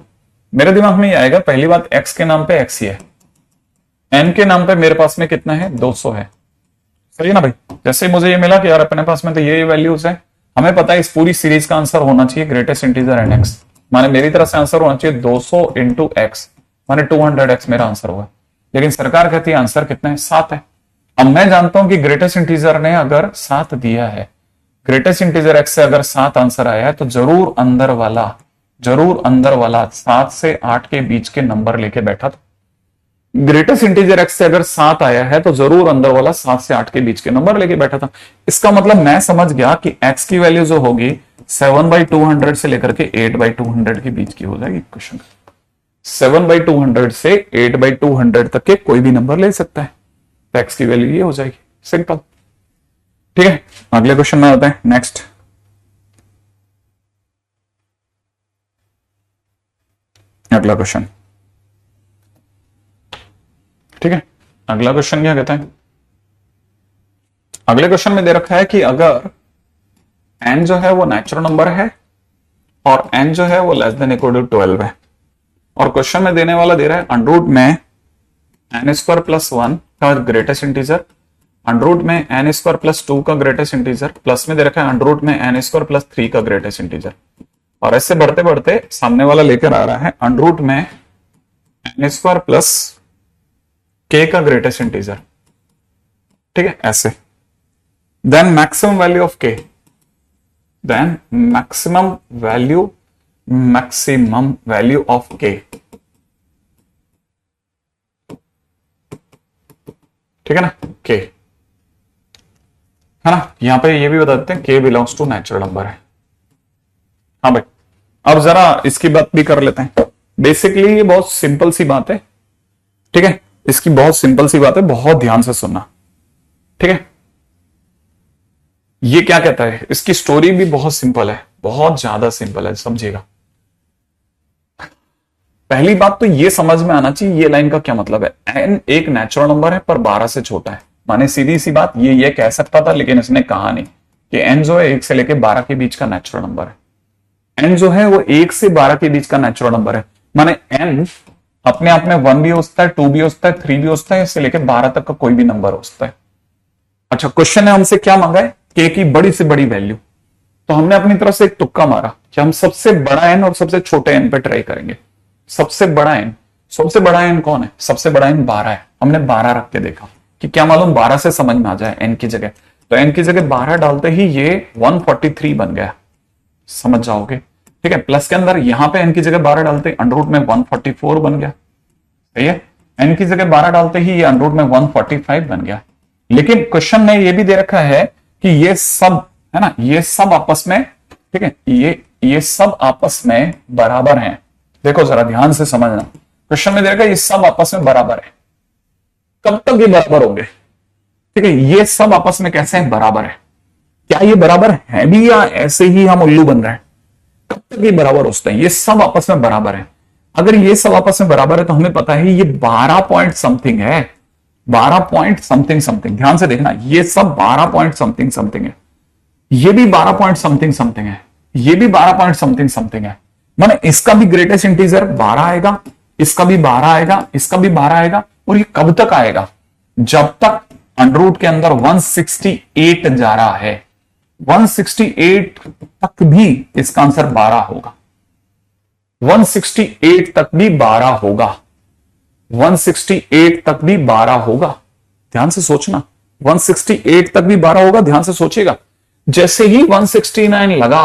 A: मेरे दिमाग में ये आएगा, पहली बात x के नाम पे x ही है, n के नाम पे मेरे पास में कितना है? 200 है। सही है ना भाई? जैसे ही मुझे ये मिला कि यार अपने पास में तो ये वैल्यूज है, हमें पता है इस पूरी सीरीज का आंसर होना चाहिए ग्रेटेस्ट इंटीजर nx, माने मेरी तरफ से आंसर होना चाहिए 200 इंटू x, माने 200x मेरा आंसर होगा। लेकिन सरकार कहती है आंसर कितना है? 7 है। अब मैं जानता हूं कि ग्रेटेस्ट इंटीजर ने अगर 7 दिया है, ग्रेटेस्ट इंटीजर x से अगर 7 आंसर आया है तो जरूर अंदर वाला 7 से 8 के बीच के नंबर लेके बैठा था। ग्रेटेस्ट इंटीजर x से अगर 7 आया है तो जरूर अंदर वाला 7 से 8 के बीच के नंबर लेके बैठा था। इसका मतलब मैं समझ गया कि x की वैल्यू जो होगी 7/200 से लेकर के 8/200 के बीच की हो जाएगी। क्वेश्चन 7/200 से 8/200 तक के कोई भी नंबर ले सकता है, तो x की वैल्यू ये हो जाएगी। सिंपल। ठीक है, अगले क्वेश्चन में आते हैं। नेक्स्ट, अगला क्वेश्चन। ठीक है, अगला क्वेश्चन क्या कहता है? अगले क्वेश्चन में दे रखा है कि अगर n जो है वो नेचुरल नंबर है और n जो है वो लेस देन इक्वल टू 12 है, और क्वेश्चन में देने वाला दे रहा है अंडर रूट में n स्क्वायर प्लस 1 का ग्रेटेस्ट इंटीजर, अंडर रूट में n स्क्वायर प्लस 2 का ग्रेटेस्ट इंटीजर, प्लस में दे रखा है अंडर रूट में n स्क्वायर प्लस 3 का ग्रेटेस्ट इंटीजर, और ऐसे बढ़ते बढ़ते सामने वाला लेकर आ रहा है अंडर रूट में n स्क्वायर प्लस k का ग्रेटेस्ट इंटीजर। ठीक है, ऐसे then maximum value of k, then maximum value of k। ठीक है ना, k है ना। यहां पे ये भी बता देते हैं k belongs to natural number है। हाँ भाई, अब जरा इसकी बात भी कर लेते हैं। बेसिकली ये बहुत सिंपल सी बात है। ठीक है, इसकी बहुत सिंपल सी बात है, बहुत ध्यान से सुनना। ठीक है, ये क्या कहता है, इसकी स्टोरी भी बहुत सिंपल है, बहुत ज्यादा सिंपल है, समझिएगा। पहली बात तो ये समझ में आना चाहिए ये लाइन का क्या मतलब है। n एक नेचुरल नंबर है पर 12 से छोटा है, माने सीधी सी बात ये कह सकता था, लेकिन इसने कहा नहीं कि n जो है 1 से लेके 12 के बीच का नेचुरल नंबर है। n जो है वो 1 से 12 के बीच का नेचुरल नंबर है, माने n अपने आप में 1 भी हो सकता है, 2 भी हो सकता है, 3 भी हो सकता है, इससे लेके 12 तक का कोई भी नंबर हो सकता है। अच्छा, क्वेश्चन है हमसे क्या मांगा है, k की बड़ी से बड़ी वैल्यू। तो हमने अपनी तरफ से एक तुक्का मारा कि हम सबसे बड़ा n और सबसे छोटे n पे ट्राई करेंगे। सबसे बड़ा n कौन है? सबसे बड़ा n 12 है। हमने 12 रख के देखा कि क्या मालूम 12 से समझ में आ जाए n की जगह, तो n की जगह 12 डालते ही ये 143 बन गया, समझ जाओगे। ठीक है, प्लस के अंदर यहां पे n की जगह 12 डालते अंडर रूट में 144 बन गया। सही है, n की जगह 12 डालते ही ये अंडर रूट में 145 बन गया। लेकिन क्वेश्चन में ये भी दे रखा है कि ये सब है ना, ये सब आपस में, ठीक है, ये सब आपस में बराबर हैं। देखो जरा ध्यान से समझना, क्वेश्चन में दे रखा है ये सब आपस में बराबर है। कब तक ये बराबर होंगे? ठीक है, ये सब आपस में कैसे हैं? बराबर है। क्या ये बराबर है भी या ऐसे ही हम उल्लू बन रहे हैं? कब तक ये बराबर हो सकते हैं? ये सब आपस में बराबर है। अगर ये सब आपस में बराबर है तो हमें पता है ये 12 पॉइंट समथिंग है, 12 पॉइंट समथिंग समथिंग। ध्यान से देखना, ये सब 12 पॉइंट समथिंग समथिंग है, ये भी 12 पॉइंट समथिंग समथिंग है, ये भी 12 पॉइंट समथिंग समथिंग है। माने इसका भी ग्रेटेस्ट इंटीजर 12 आएगा, इसका भी 12 आएगा, इसका भी 12 आएगा, और ये कब तक आएगा? जब तक अंडर रूट के अंदर 168 जा रहा है। 168 तक भी इसका आंसर 12 होगा, 168 तक भी 12 होगा, 168 तक भी 12 होगा। ध्यान से सोचना, 168 तक भी 12 होगा, ध्यान से सोचिएगा। जैसे ही 169 लगा,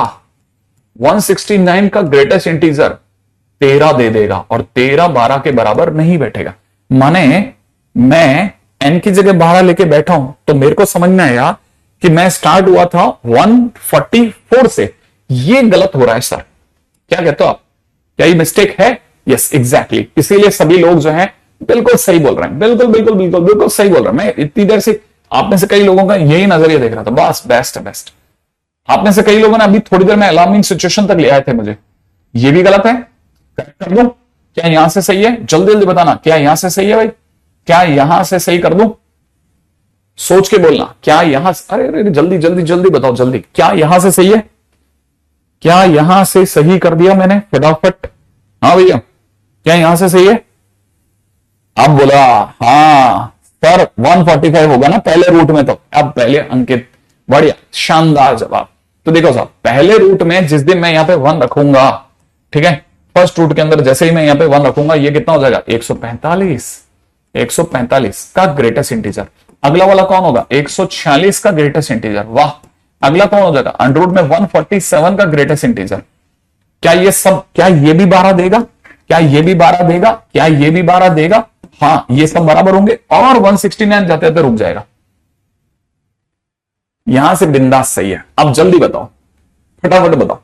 A: 169 का ग्रेटेस्ट इंटीजर 13 दे देगा, और 13 12 के बराबर नहीं बैठेगा। माने मैं n की जगह 12 लेके बैठा हूं तो मेरे को समझ में आया कि मैं स्टार्ट हुआ था 144 से। ये गलत हो रहा है सर, क्या कहते हो आप? क्या ये मिस्टेक है? Yes exactly. इसीलिए सभी लोग जो है बिल्कुल सही बोल रहे हैं, बिल्कुल बिल्कुल बिल्कुल बिल्कुल सही बोल रहे हैं। मैं इतनी देर से आप में से कई लोगों का यही नजरिया देख रहा था, बस बेस्ट है बेस्ट। आप में से कई लोगों ने अभी थोड़ी देर में अलार्मिंग सिचुएशन तक ले आए थे मुझे। ये भी गलत है, कर दूं? क्या यहां से सही है? जल्दी जल्दी बताना, क्या यहां से सही है भाई? क्या यहां से सही कर दूं? सोच के बोलना, क्या यहां से? अरे अरे जल्दी जल्दी जल्दी बताओ जल्दी, क्या यहां से सही है? क्या यहां से सही कर दिया मैंने फटाफट? हाँ भैया, क्या यहां से सही है? आप बोला हाँ सर 145 होगा ना पहले रूट में। तो अब पहले अंकित, बढ़िया शानदार जवाब। तो देखो साहब, पहले रूट में जिस दिन मैं यहां पे 1 रखूंगा, ठीक है, फर्स्ट रूट के अंदर जैसे ही मैं यहां पे 1 रखूंगा, ये कितना हो जाएगा? 145, 145 का ग्रेटेस्ट इंटीजर। अगला वाला कौन होगा? 146 का ग्रेटेस्ट इंटीजर। वाह, अगला कौन हो जाएगा? अंडर रूट में 147 का ग्रेटेस्ट इंटीजर। क्या ये सब, क्या ये भी 12 देगा? क्या ये भी 12 देगा? क्या ये भी 12 देगा? हाँ, ये सब बराबर होंगे, और 169 जाते जाते रुक जाएगा। यहां से बिंदास सही है। अब जल्दी बताओ, फटाफट बताओ,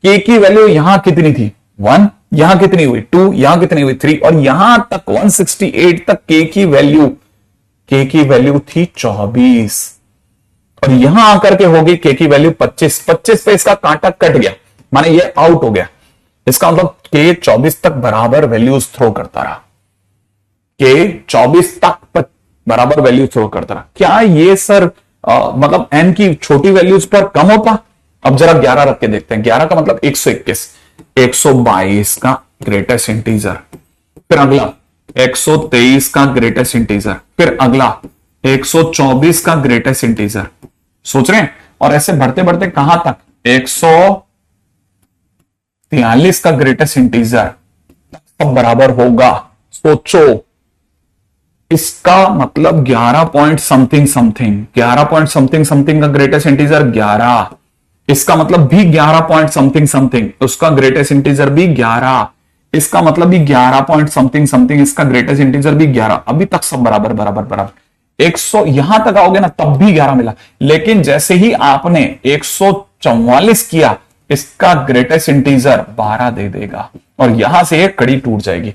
A: के की वैल्यू यहां कितनी थी? 1, यहां कितनी हुई? 2, यहां कितनी हुई? 3, और यहां तक 168 तक के की वैल्यू के की वैल्यू थी 24 और यहां आकर के होगी के की वैल्यू 25। 25 पे इसका कांटा कट गया, माने ये आउट हो गया। इसका मतलब के 24 तक बराबर वैल्यूज थ्रो करता रहा, के 24 तक बराबर वैल्यू थ्रो करता रहा। क्या ये सर मतलब एन की छोटी वैल्यूज पर कम होता? अब जरा 11 रख के देखते हैं। 11 का मतलब 121, 122 का ग्रेटेस्ट इंटीजर, फिर अगला 123 का ग्रेटेस्ट इंटीजर, फिर अगला 124 का ग्रेटेस्ट इंटीजर। सोच रहे हैं? और ऐसे बढ़ते बढ़ते कहां तक? 143 का ग्रेटेस्ट इंटीजर सब बराबर होगा। सोचो, इसका मतलब 11 point something something, 11 point something something का ग्रेटेस्ट इंटीजर 11, इसका मतलब भी 11 पॉइंट समथिंग समथिंग, उसका ग्रेटेस्ट इंटीजर भी 11, इसका मतलब भी 11 पॉइंट समथिंग समथिंग, इसका ग्रेटेस्ट इंटीजर भी 11। अभी तक सब बराबर बराबर बराबर। 100 यहां तक आओगे ना तब भी 11 मिला, लेकिन जैसे ही आपने 144 किया, इसका ग्रेटेस्ट इंटीजर 12 दे देगा और यहां से एक कड़ी टूट जाएगी।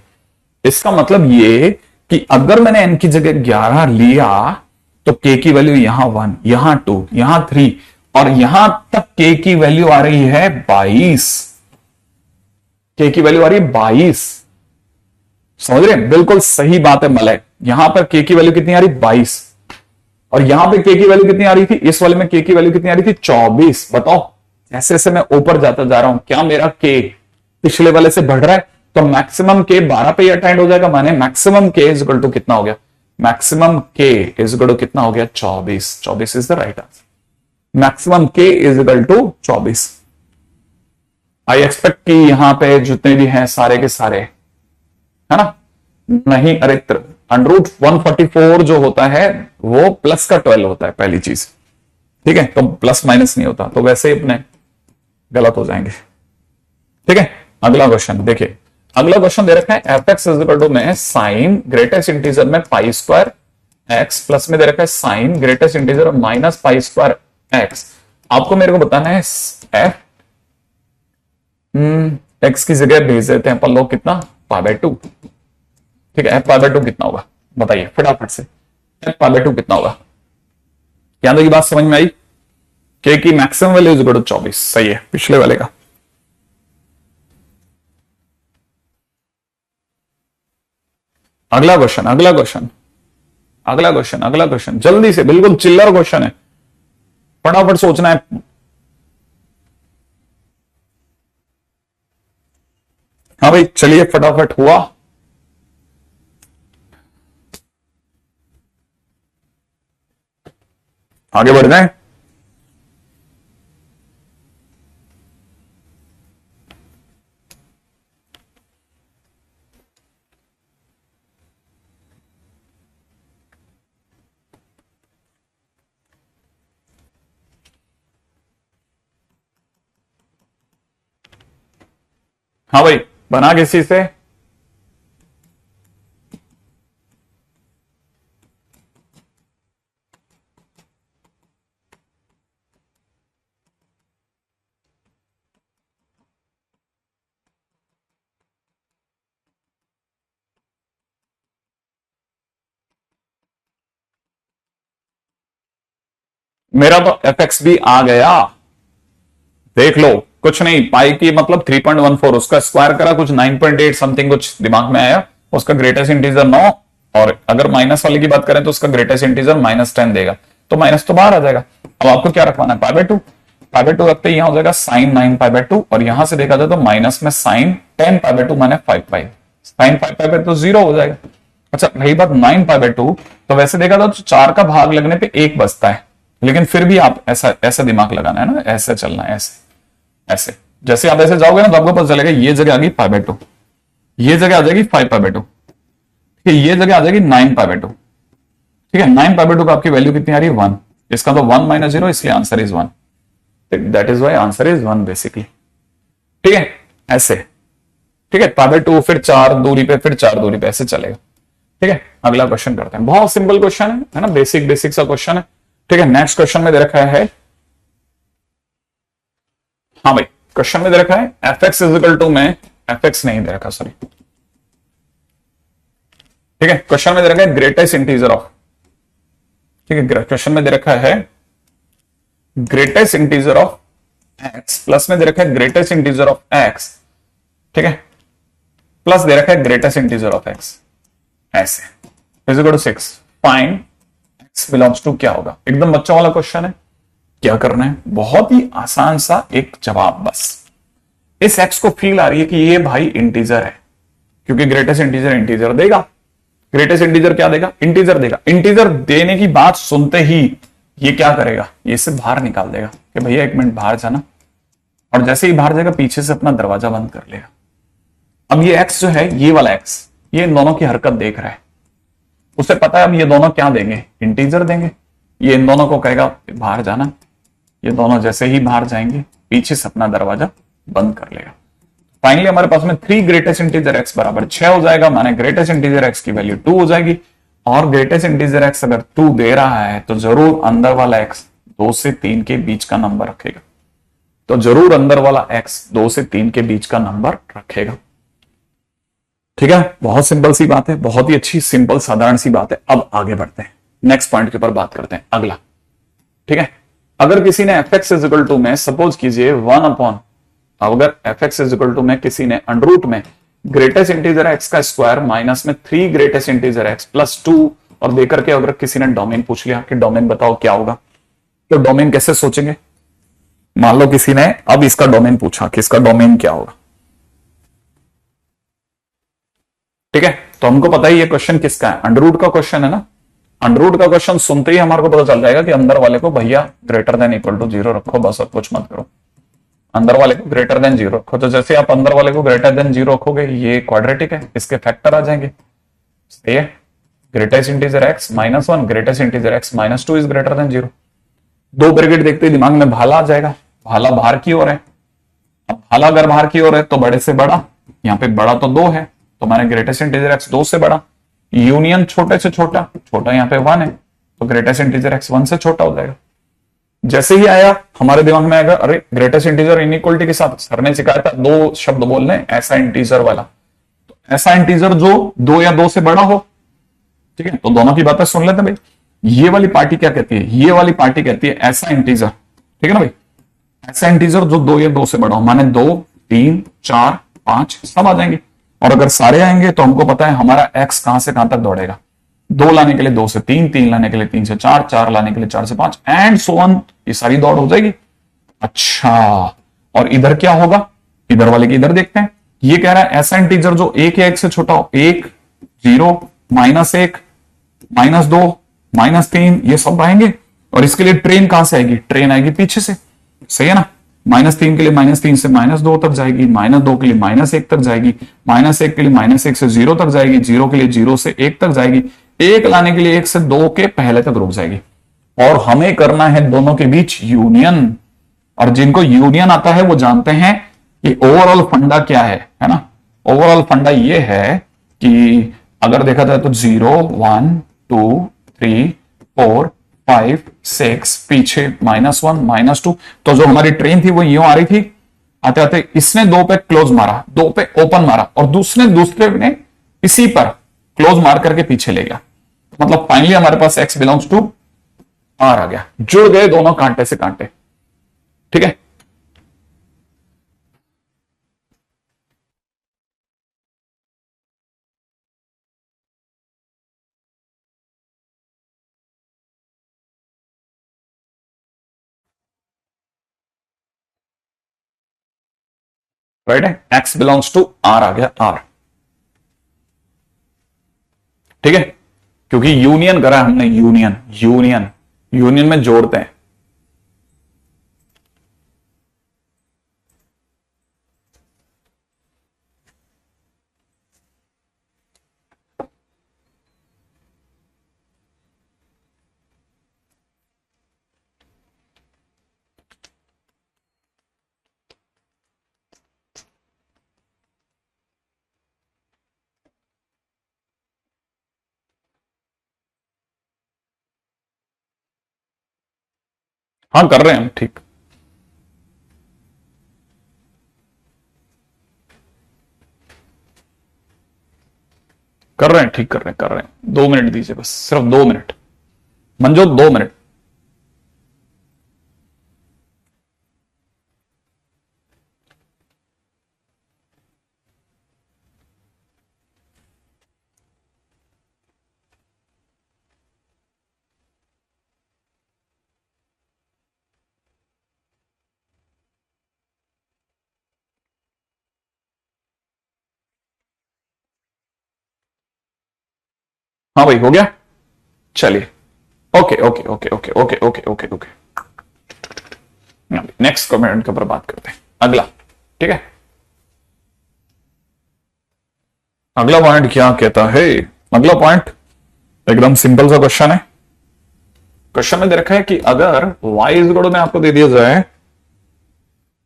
A: इसका मतलब ये कि अगर मैंने n की जगह 11 लिया तो k की वैल्यू यहां 1, यहां 2, यहां 3 और यहां तक k की वैल्यू आ रही है 22। k की वैल्यू आ रही है 22। समझ रहे हैं? बिल्कुल सही बात है मलय। यहां पर k की वैल्यू कितनी आ रही? 22 और यहां पे k की वैल्यू कितनी आ रही थी? इस वाले में k की वैल्यू कितनी आ रही थी? 24। बताओ, जैसे जैसे मैं ऊपर जाता जा रहा हूं क्या मेरा k पिछले वाले से बढ़ रहा है? तो मैक्सिमम के 12 पे अटेंड हो जाएगा, माने maximum k is equal to कितना हो गया? Maximum k is equal to कितना हो गया? 24। 24 is the right answer. Maximum k is equal to 24। I expect कि यहां पे जितने भी हैं सारे के सारे, है ना? नहीं, अरे अंडरूट 144 जो होता है वो प्लस का 12 होता है, पहली चीज। ठीक है, तो प्लस माइनस नहीं होता, तो वैसे ही अपने गलत हो जाएंगे। ठीक है, अगला क्वेश्चन देखिए। अगला क्वेश्चन दे रखा है f x is equal to में साइन ग्रेटेस्ट इंटीजर में पाई स्क्वायर एक्स, प्लस में दे रखा है sine greatest integer minus pi square x. आपको मेरे को बताना है एफ एक्स की जगह भेज देते हैं अपन लोग कितना? π/2। ठीक है, एफ π/2 कितना होगा बताइए फटाफट से। एफ π/2 कितना होगा? क्या की बात समझ में आई? के की maximum value is equal to 24। सही है, पिछले वाले का। अगला क्वेश्चन, अगला क्वेश्चन, अगला क्वेश्चन, अगला क्वेश्चन, जल्दी से, बिल्कुल चिल्लर क्वेश्चन है, फटाफट सोचना है। हाँ भाई चलिए फटाफट। हुआ? आगे बढ़ जाए। हाँ भाई, बना किसी से? मेरा तो एफ एक्स भी आ गया, देख लो। कुछ नहीं, पाई की मतलब 3.14, उसका स्क्वायर करा कुछ 9.8 समथिंग, कुछ दिमाग में आया। उसका ग्रेटेस्ट इंटीजर 9, और अगर माइनस वाले की बात करें तो उसका ग्रेटेस्ट इंटीजर -10 देगा, तो माइनस तो बाहर आ जाएगा। अब आपको क्या रखवाना है? π/2। π/2 रखते ही यहां हो जाएगा साइन 9π/2, और यहां से देखा जाए तो माइनस में साइन 10π/2 माने 5π, साइन 5π तो 0 हो जाएगा। अच्छा, रही बात 9π/2, तो वैसे देखा जाए तो 4 का भाग लगने पे 1 बचता है, लेकिन फिर भी आप ऐसा ऐसा दिमाग लगाना है ना, ऐसे चलना है, ऐसे ऐसे। जैसे आप ऐसे जाओगे ना तो आपको पता चलेगा ये जगह आ गई π/2, ये जगह आ जाएगी 5π/2, ठीक है, ये जगह आ जाएगी 9π/2। ठीक है, 9π/2 का आपकी वैल्यू कितनी आ रही है? 1। इसका तो 1 - 0, इसलिए answer is 1। That is why answer is 1 basically. ठीक है, ऐसे। ठीक है, π/2 फिर 4 दूरी पे, फिर 4 दूरी पे, ऐसे चलेगा। ठीक है, अगला क्वेश्चन करते हैं। बहुत सिंपल क्वेश्चन है ना, बेसिक बेसिक सा क्वेश्चन है। ठीक है, नेक्स्ट क्वेश्चन में दे रखा है, हाँ भाई क्वेश्चन में दे रखा है f x is equal to में, एफ एक्स नहीं दे रखा, सॉरी। ठीक है, क्वेश्चन में दे रखा है ग्रेटेस्ट इंटीजर ऑफ ठीक है, क्वेश्चन में दे रखा है greatest integer of x, plus में दे रखा है ग्रेटेस्ट इंटीजर ऑफ एक्स, ठीक है, प्लस दे रखा है ग्रेटेस्ट इंटीजर ऑफ एक्स, ऐसे is equal to 6, find x belongs to, क्या होगा? एकदम बच्चों वाला क्वेश्चन है। क्या करना है? बहुत ही आसान सा एक जवाब, बस इस एक्स को फील आ रही है कि ये भाई इंटीजर है, क्योंकि ग्रेटेस्ट इंटीजर इंटीजर देगा। ग्रेटेस्ट इंटीजर क्या देगा? इंटीजर देगा। इंटीजर देने की बात सुनते ही ये क्या करेगा? ये इसे बाहर निकाल देगा कि भैया 1 मिनट बाहर जाना, और जैसे ही बाहर जाएगा पीछे से अपना दरवाजा बंद कर लेगा। अब ये एक्स जो है, ये वाला एक्स, ये इन दोनों की हरकत देख रहा है, उसे पता है अब ये दोनों क्या देंगे? इंटीजर देंगे। ये इन दोनों को कहेगा बाहर जाना, ये दोनों जैसे ही बाहर जाएंगे पीछे से अपना दरवाजा बंद कर लेगा। फाइनली हमारे पास में 3 ग्रेटेस्ट इंटीजर एक्स बराबर 6 हो जाएगा, माने ग्रेटेस्ट इंटीजर एक्स की वैल्यू 2 हो जाएगी। और ग्रेटेस्ट इंटीजर एक्स अगर 2 दे रहा है तो जरूर अंदर वाला एक्स 2 से 3 के बीच का नंबर रखेगा, तो जरूर अंदर वाला एक्स 2 से 3 के बीच का नंबर रखेगा। ठीक है, बहुत सिंपल सी बात है, बहुत ही अच्छी सिंपल साधारण सी बात है। अब आगे बढ़ते हैं, नेक्स्ट पॉइंट के ऊपर बात करते हैं, अगला। ठीक है, अगर किसी ने f x is equal to में सपोज कीजिए 1 अपॉन, अगर f x is equal to में किसी ने अंडर रूट में ग्रेटेस्ट इंटीजर एक्स का स्क्वायर माइनस में 3 ग्रेटेस्ट इंटीजर एक्स प्लस 2 और देकर के अगर किसी ने डोमेन पूछ लिया कि डोमेन बताओ क्या होगा, तो डोमेन कैसे सोचेंगे? मान लो किसी ने अब इसका डोमेन पूछा कि इसका डोमेन क्या होगा। ठीक है, तो हमको पता ही ये क्वेश्चन किसका है, अंडर रूट का क्वेश्चन है ना। अंडर रूट का क्वेश्चन सुनते ही हमारे को पता चल जाएगा कि अंदर वाले को भैया ग्रेटर देन इक्वल टू 0 रखो, बस और कुछ मत करो, अंदर वाले को ग्रेटर देन 0 रखो। तो जैसे आप अंदर वाले को ग्रेटर देन 0 रखोगे, ये क्वाड्रेटिक है, इसके फैक्टर आ जाएंगे। सही है, greatest integer x -1 greatest integer x -2 is greater then 0। 2 bracket देखते ही दिमाग में भाला आ जाएगा, भाला बाहर की ओर है। अब भाला अगर बाहर की ओर है तो बड़े से बड़ा, यहाँ पे बड़ा तो 2 है, तो मैंने ग्रेटेस्ट इंटीजर एक्स 2 से बड़ा, यूनियन छोटे से छोटा, छोटा यहाँ पे 1 है, तो ग्रेटेस्ट इंटीजर एक्स 1 से छोटा हो जाएगा। जैसे ही आया हमारे दिमाग में आएगा, अरे ग्रेटेस्ट इंटीजर इनइक्वलिटी के साथ सर ने सिखाया था 2 शब्द बोलने, ऐसा इंटीजर वाला, तो ऐसा इंटीजर जो 2 या 2 से बड़ा हो। ठीक है, तो दोनों की बातें सुन लेते हैं भाई। ये वाली पार्टी क्या कहती है? ये वाली पार्टी कहती है ऐसा इंटीजर, ठीक है ना भाई, ऐसा इंटीजर जो 2 या 2 से बड़ा हो, माने 2, 3, 4, 5 सब आ जाएंगे। और अगर सारे आएंगे तो हमको पता है हमारा एक्स कहां से कहां तक दौड़ेगा, 2 लाने के लिए 2 से 3, 3 लाने के लिए 3 से 4, 4 लाने के लिए 4 से 5 एंड सो ऑन, ये सारी दौड़ हो जाएगी। अच्छा, और इधर क्या होगा? इधर वाले की इधर देखते हैं। ये कह रहा है ऐसा इंटीजर जो 1 या 1 से छोटा हो, 1, 0, -1, -2, -3 ये सब आएंगे। और इसके लिए ट्रेन कहां से आएगी? ट्रेन आएगी पीछे से, सही है ना। -3 के लिए -3 से -2 तक जाएगी, -2 के लिए -1 तक जाएगी, -1 के लिए -1 से 0 तक जाएगी, 0 के लिए 0 से 1 तक जाएगी, 1 लाने के लिए 1 से 2 के पहले तक रुक जाएगी। और हमें करना है दोनों के बीच यूनियन, और जिनको यूनियन आता है वो जानते हैं कि ओवरऑल फंडा क्या है ना। ओवरऑल फंडा ये है कि अगर देखा जाए तो 0, 1, 2, 3, 4, 5, 6 पीछे -1, -2, तो जो हमारी ट्रेन थी वो यूं आ रही थी, आते आते इसने 2 पे क्लोज मारा, 2 पे ओपन मारा, और दूसरे ने इसी पर क्लोज मार करके पीछे ले गया। मतलब फाइनली हमारे पास x बिलोंग्स टू R आ गया, जुड़ गए दोनों कांटे से कांटे। ठीक है, राइट है, x बिलोंग्स टू R आ गया, R। ठीक है, क्योंकि यूनियन करा है हमने, यूनियन यूनियन यूनियन में जोड़ते हैं। हाँ कर रहे हैं हम, ठीक कर रहे हैं, ठीक कर रहे हैं, कर रहे हैं। 2 मिनट दीजिए, बस सिर्फ 2 मिनट, मंजो 2 मिनट। हाँ भाई, हो गया। चलिए, okay okay okay okay okay okay okay okay, next comment के ऊपर बात करते हैं। अगला, ठीक है, अगला पॉइंट क्या कहता है? अगला पॉइंट एकदम सिंपल सा क्वेश्चन है। क्वेश्चन में दे रखा है कि अगर y इज इक्वल में आपको दे दिया जाए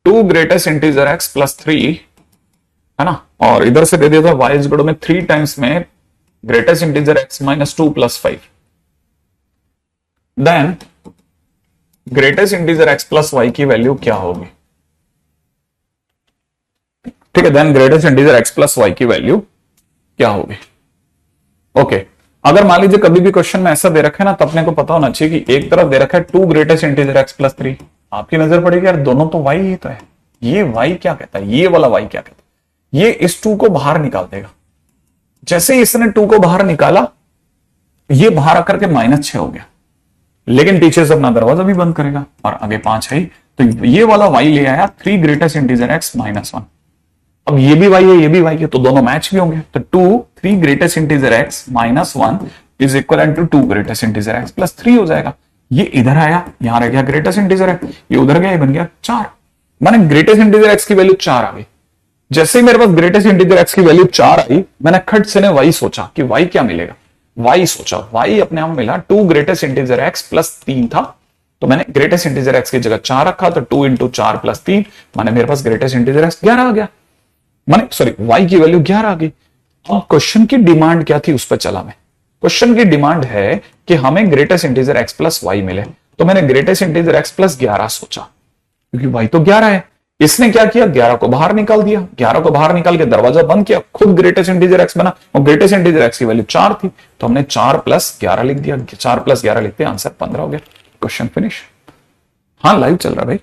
A: 2 ग्रेटेस्ट इंटीजर x प्लस 3, है ना, और इधर से दे दिया जाए y इज इक्वल में 3 टाइम्स में greatest integer x minus 2 plus 5, then greatest integer x plus y की वैल्यू क्या होगी? ठीक है, then greatest integer x plus y की वैल्यू क्या होगी? ओके, अगर मान लीजिए कभी भी क्वेश्चन में ऐसा दे रखा है ना, तो अपने को पता होना चाहिए कि एक तरफ दे रखा है 2 ग्रेटेस्ट इंटीजर x प्लस 3, आपकी नजर पड़ेगी यार दोनों तो y ही तो है, ये y क्या कहता है, ये वाला y क्या कहता है? ये इस 2 को बाहर निकाल देगा। जैसे ही इसने 2 को बाहर निकाला, ये बाहर आकर के -6 हो गया, लेकिन पीछे से अपना दरवाजा भी बंद करेगा और आगे 5 है, तो ये वाला y ले आया 3 ग्रेटेस्ट इंटीजर x माइनस 1। अब ये भी y है, ये भी y है, तो दोनों मैच भी होंगे, तो 3 greatest integer x minus 1 is equal to 2 greatest integer x plus 3 हो जाएगा। ये इधर आया, यहां रह गया ग्रेटेस्ट इंटीजर x, ये उधर गया, ये बन गया 4, माने ग्रेटेस्ट इंटीजर x की वैल्यू 4 आ गई। जैसे ही मेरे पास ग्रेटेस्ट इंटीजर x की वैल्यू 4 आई, मैंने खट से ने y सोचा कि y क्या मिलेगा, y सोचा, y अपने आप मिला 2 ग्रेटेस्ट इंटीजर x प्लस 3 था, तो मैंने ग्रेटेस्ट इंटीजर x की जगह 4 रखा, तो 2 इंटू 4 प्लस 3, माने मेरे पास ग्रेटेस्ट इंटीजर x 11 आ गया, माने सॉरी y की वैल्यू 11 आ गई। अब क्वेश्चन की डिमांड क्या थी, उस पर चला मैं। क्वेश्चन की डिमांड है कि हमें greatest integer x plus y मिले, तो मैंने ग्रेटेस्ट इंटीजर x प्लस 11 सोचा, क्योंकि y तो 11 है। इसने क्या किया, 11 को बाहर निकाल दिया, 11 को बाहर निकाल के दरवाजा बंद किया, खुद ग्रेटेस्ट इंटीजर x बना, और ग्रेटेस्ट इंटीजर x की वैल्यू 4 थी, तो हमने 4 प्लस 11 लिख दिया, 4 प्लस 11 लिखते आंसर 15 हो गया, क्वेश्चन फिनिश। हाँ, लाइव चल रहा है भाई,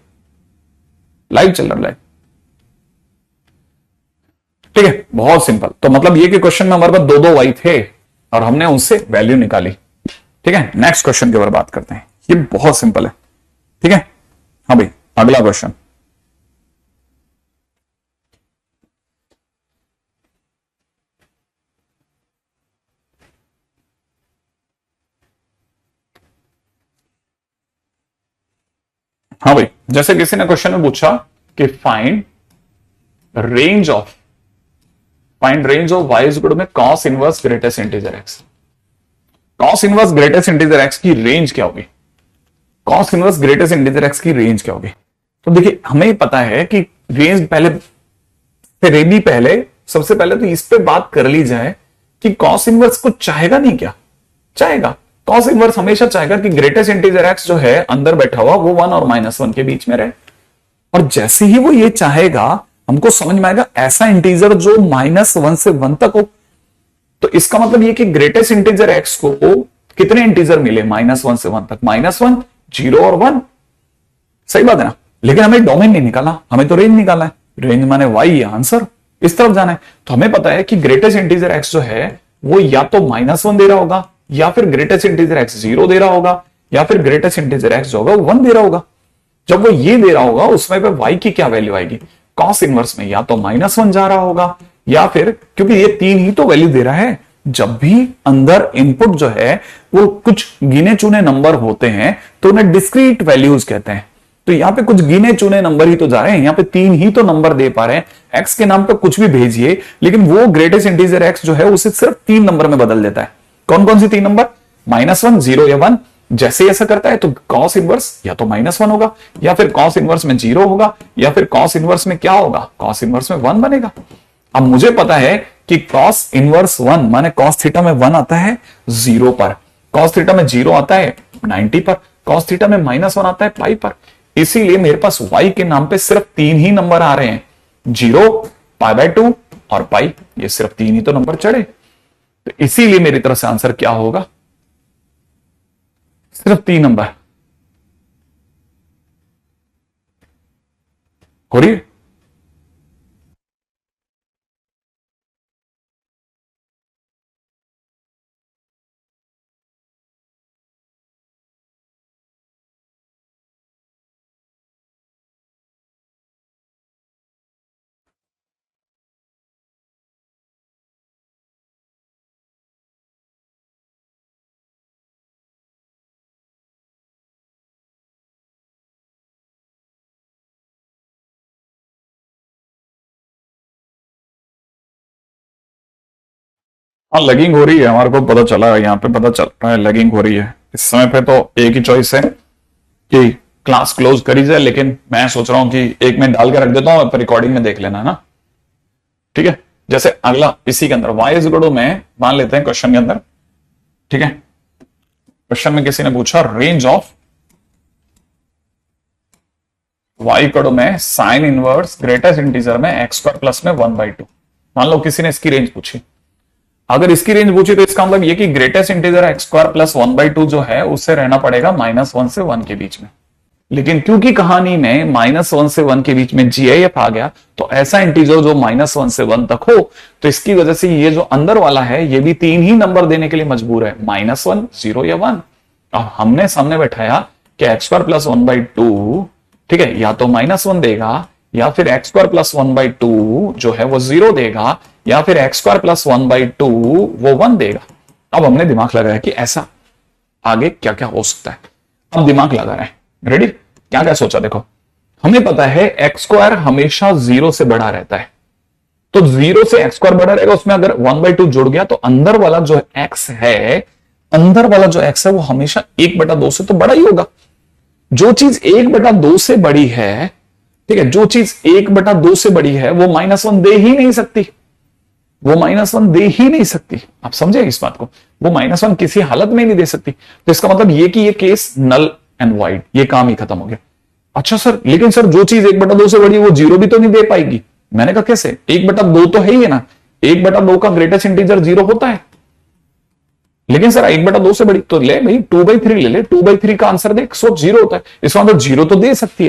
A: लाइव चल रहा है, लाइव, ठीक है, बहुत सिंपल। तो मतलब ये कि क्वेश्चन में हमारे पास 2 y थे और हमने उनसे वैल्यू निकाली। ठीक है, नेक्स्ट क्वेश्चन के बारे में बात करते हैं, ये बहुत सिंपल है। ठीक है, हाँ भाई, अगला क्वेश्चन, हाँ भाई, जैसे किसी ने क्वेश्चन में पूछा कि find range of y is equal में cos inverse greatest integer x। cos inverse greatest integer x की रेंज क्या होगी? cos inverse greatest integer x की रेंज क्या होगी? तो देखिए, हमें पता है कि रेंज पहले सबसे पहले तो इस पे बात कर ली जाए कि cos इनवर्स को चाहेगा नहीं क्या? चाहेगा। cos इनवर्स हमेशा चाहेगा कि ग्रेटेस्ट इंटीजर x जो है अंदर बैठा हुआ वो 1 और -1 के बीच में रहे, और जैसे ही वो ये चाहेगा, हमको समझ में आएगा ऐसा इंटीजर जो -1 से 1 तक हो। तो इसका मतलब ये कि ग्रेटेस्ट इंटीजर x को कितने इंटीजर मिले -1 से 1 तक? -1, 0 और 1। सही बात है ना? लेकिन हमें डोमेन नहीं निकाला, हमें तो रेंज निकाला है। रेंज माने y, आंसर इस तरफ जाना है। तो हमें पता है कि ग्रेटेस्ट इंटीजर x जो है वो या तो -1 दे रहा होगा, या फिर ग्रेटेस्ट इंटीजर x 0 दे रहा होगा, या फिर ग्रेटेस्ट इंटीजर x जो होगा वो 1 दे रहा होगा। जब वो ये दे रहा होगा, उसमें पे y की क्या वैल्यू आएगी? cos इनवर्स में या तो -1 जा रहा होगा, या फिर, क्योंकि ये 3 ही तो वैल्यू दे रहा है, जब भी अंदर इनपुट जो है वो कुछ गिने चुने नंबर होते हैं तो उन्हें डिस्क्रीट वैल्यूज कहते हैं। तो यहाँ पे कुछ गिने चुने नंबर ही तो जा रहे हैं, यहाँ पे 3 ही तो नंबर दे पा रहे हैं। x के नाम पे कुछ भी भेजिए, लेकिन वो ग्रेटेस्ट इंटीजर x जो है उसे सिर्फ 3 नंबर में बदल देता है। कौन कौन सी 3 नंबर? -1, 0 या 1। जैसे ऐसा करता है तो cos इनवर्स या तो -1 होगा, या फिर cos इनवर्स में 0 होगा, या फिर cos इनवर्स में क्या होगा? cos इनवर्स में 1 बनेगा। अब मुझे पता है कि cos इनवर्स 1 माने cos थीटा में 1 आता है 0 पर, cos थीटा में 0 आता है 90 पर, cos थीटा में -1 आता है पाई पर। इसीलिए मेरे पास y के नाम पे सिर्फ 3 ही नंबर आ रहे हैं, 0, π/2 और पाई। ये सिर्फ 3 ही तो नंबर चढ़े, तो इसीलिए मेरी तरफ से आंसर क्या होगा? सिर्फ 3 नंबर हो रही है। हाँ लैगिंग हो रही है, हमारे को पता चला, यहाँ पे पता चल रहा है लैगिंग हो रही है। इस समय पे तो एक ही चॉइस है कि क्लास क्लोज करी जाए, लेकिन मैं सोच रहा हूं कि एक मिनट डाल के रख देता हूं, रिकॉर्डिंग में देख लेना है ना। ठीक है, जैसे अगला इसी के अंदर y इज इक्वल टू में मान लेते हैं क्वेश्चन के अंदर। ठीक है, क्वेश्चन में किसी ने पूछा range of y equal to में साइन इनवर्स ग्रेटेस्ट इंटीजर में एक्स स्क्वायर प्लस में 1/2। मान लो किसी ने इसकी रेंज पूछी, अगर इसकी रेंज पूछी तो इसका मतलब ये कि greatest integer x square plus 1/2 जो है उससे रहना पड़ेगा -1 से 1 के बीच में। लेकिन क्योंकि कहानी में -1 से 1 के बीच में GIF आ गया, तो ऐसा इंटीजर जो -1 से 1 तक हो, तो इसकी वजह से ये जो अंदर वाला है ये भी 3 ही नंबर देने के लिए मजबूर है, -1, 0 या 1। अब हमने सामने बैठाया कि एक्स स्क्वायर प्लस 1/2, ठीक है, या तो -1 देगा, या फिर एक्स स्क्वायर प्लस 1/2 जो है वो 0 देगा, या फिर एक्स स्क्वायर प्लस 1/2 वो 1 देगा। अब हमने दिमाग लगाया कि ऐसा आगे क्या क्या हो सकता है। अब दिमाग लगा रहे हैं, रेडी? क्या क्या सोचा, देखो हमें पता है एक्स स्क्वायर हमेशा 0 से बड़ा रहता है, तो 0 से एक्स स्क्वायर बड़ा रहेगा, उसमें अगर 1/2 जुड़ गया तो अंदर वाला जो एक्स है, अंदर वाला जो एक्स है वो हमेशा 1/2 से तो बड़ा ही होगा। जो चीज 1/2 से बड़ी है, ठीक है, जो चीज 1/2 से बड़ी है वो -1 दे ही नहीं सकती, वो -1 दे ही नहीं सकती। आप समझे इस बात को, वो -1 किसी हालत में नहीं दे सकती। तो इसका मतलब ये कि ये केस नल एंड वाइड, ये काम ही खत्म हो गया। अच्छा सर, लेकिन सर जो चीज 1/2 से बड़ी है वो 0 भी तो नहीं दे पाएगी। मैंने कहा कैसे, 1/2 तो है ही है ना, 1/2 का ग्रेटेस्ट इंटीजर 0 होता है। लेकिन सर 1/2 से बड़ी तो ले भाई 2/3 ले ले, 2/3 का आंसर देख, सोच 0 होता है, इसका मतलब 0 तो दे सकती है।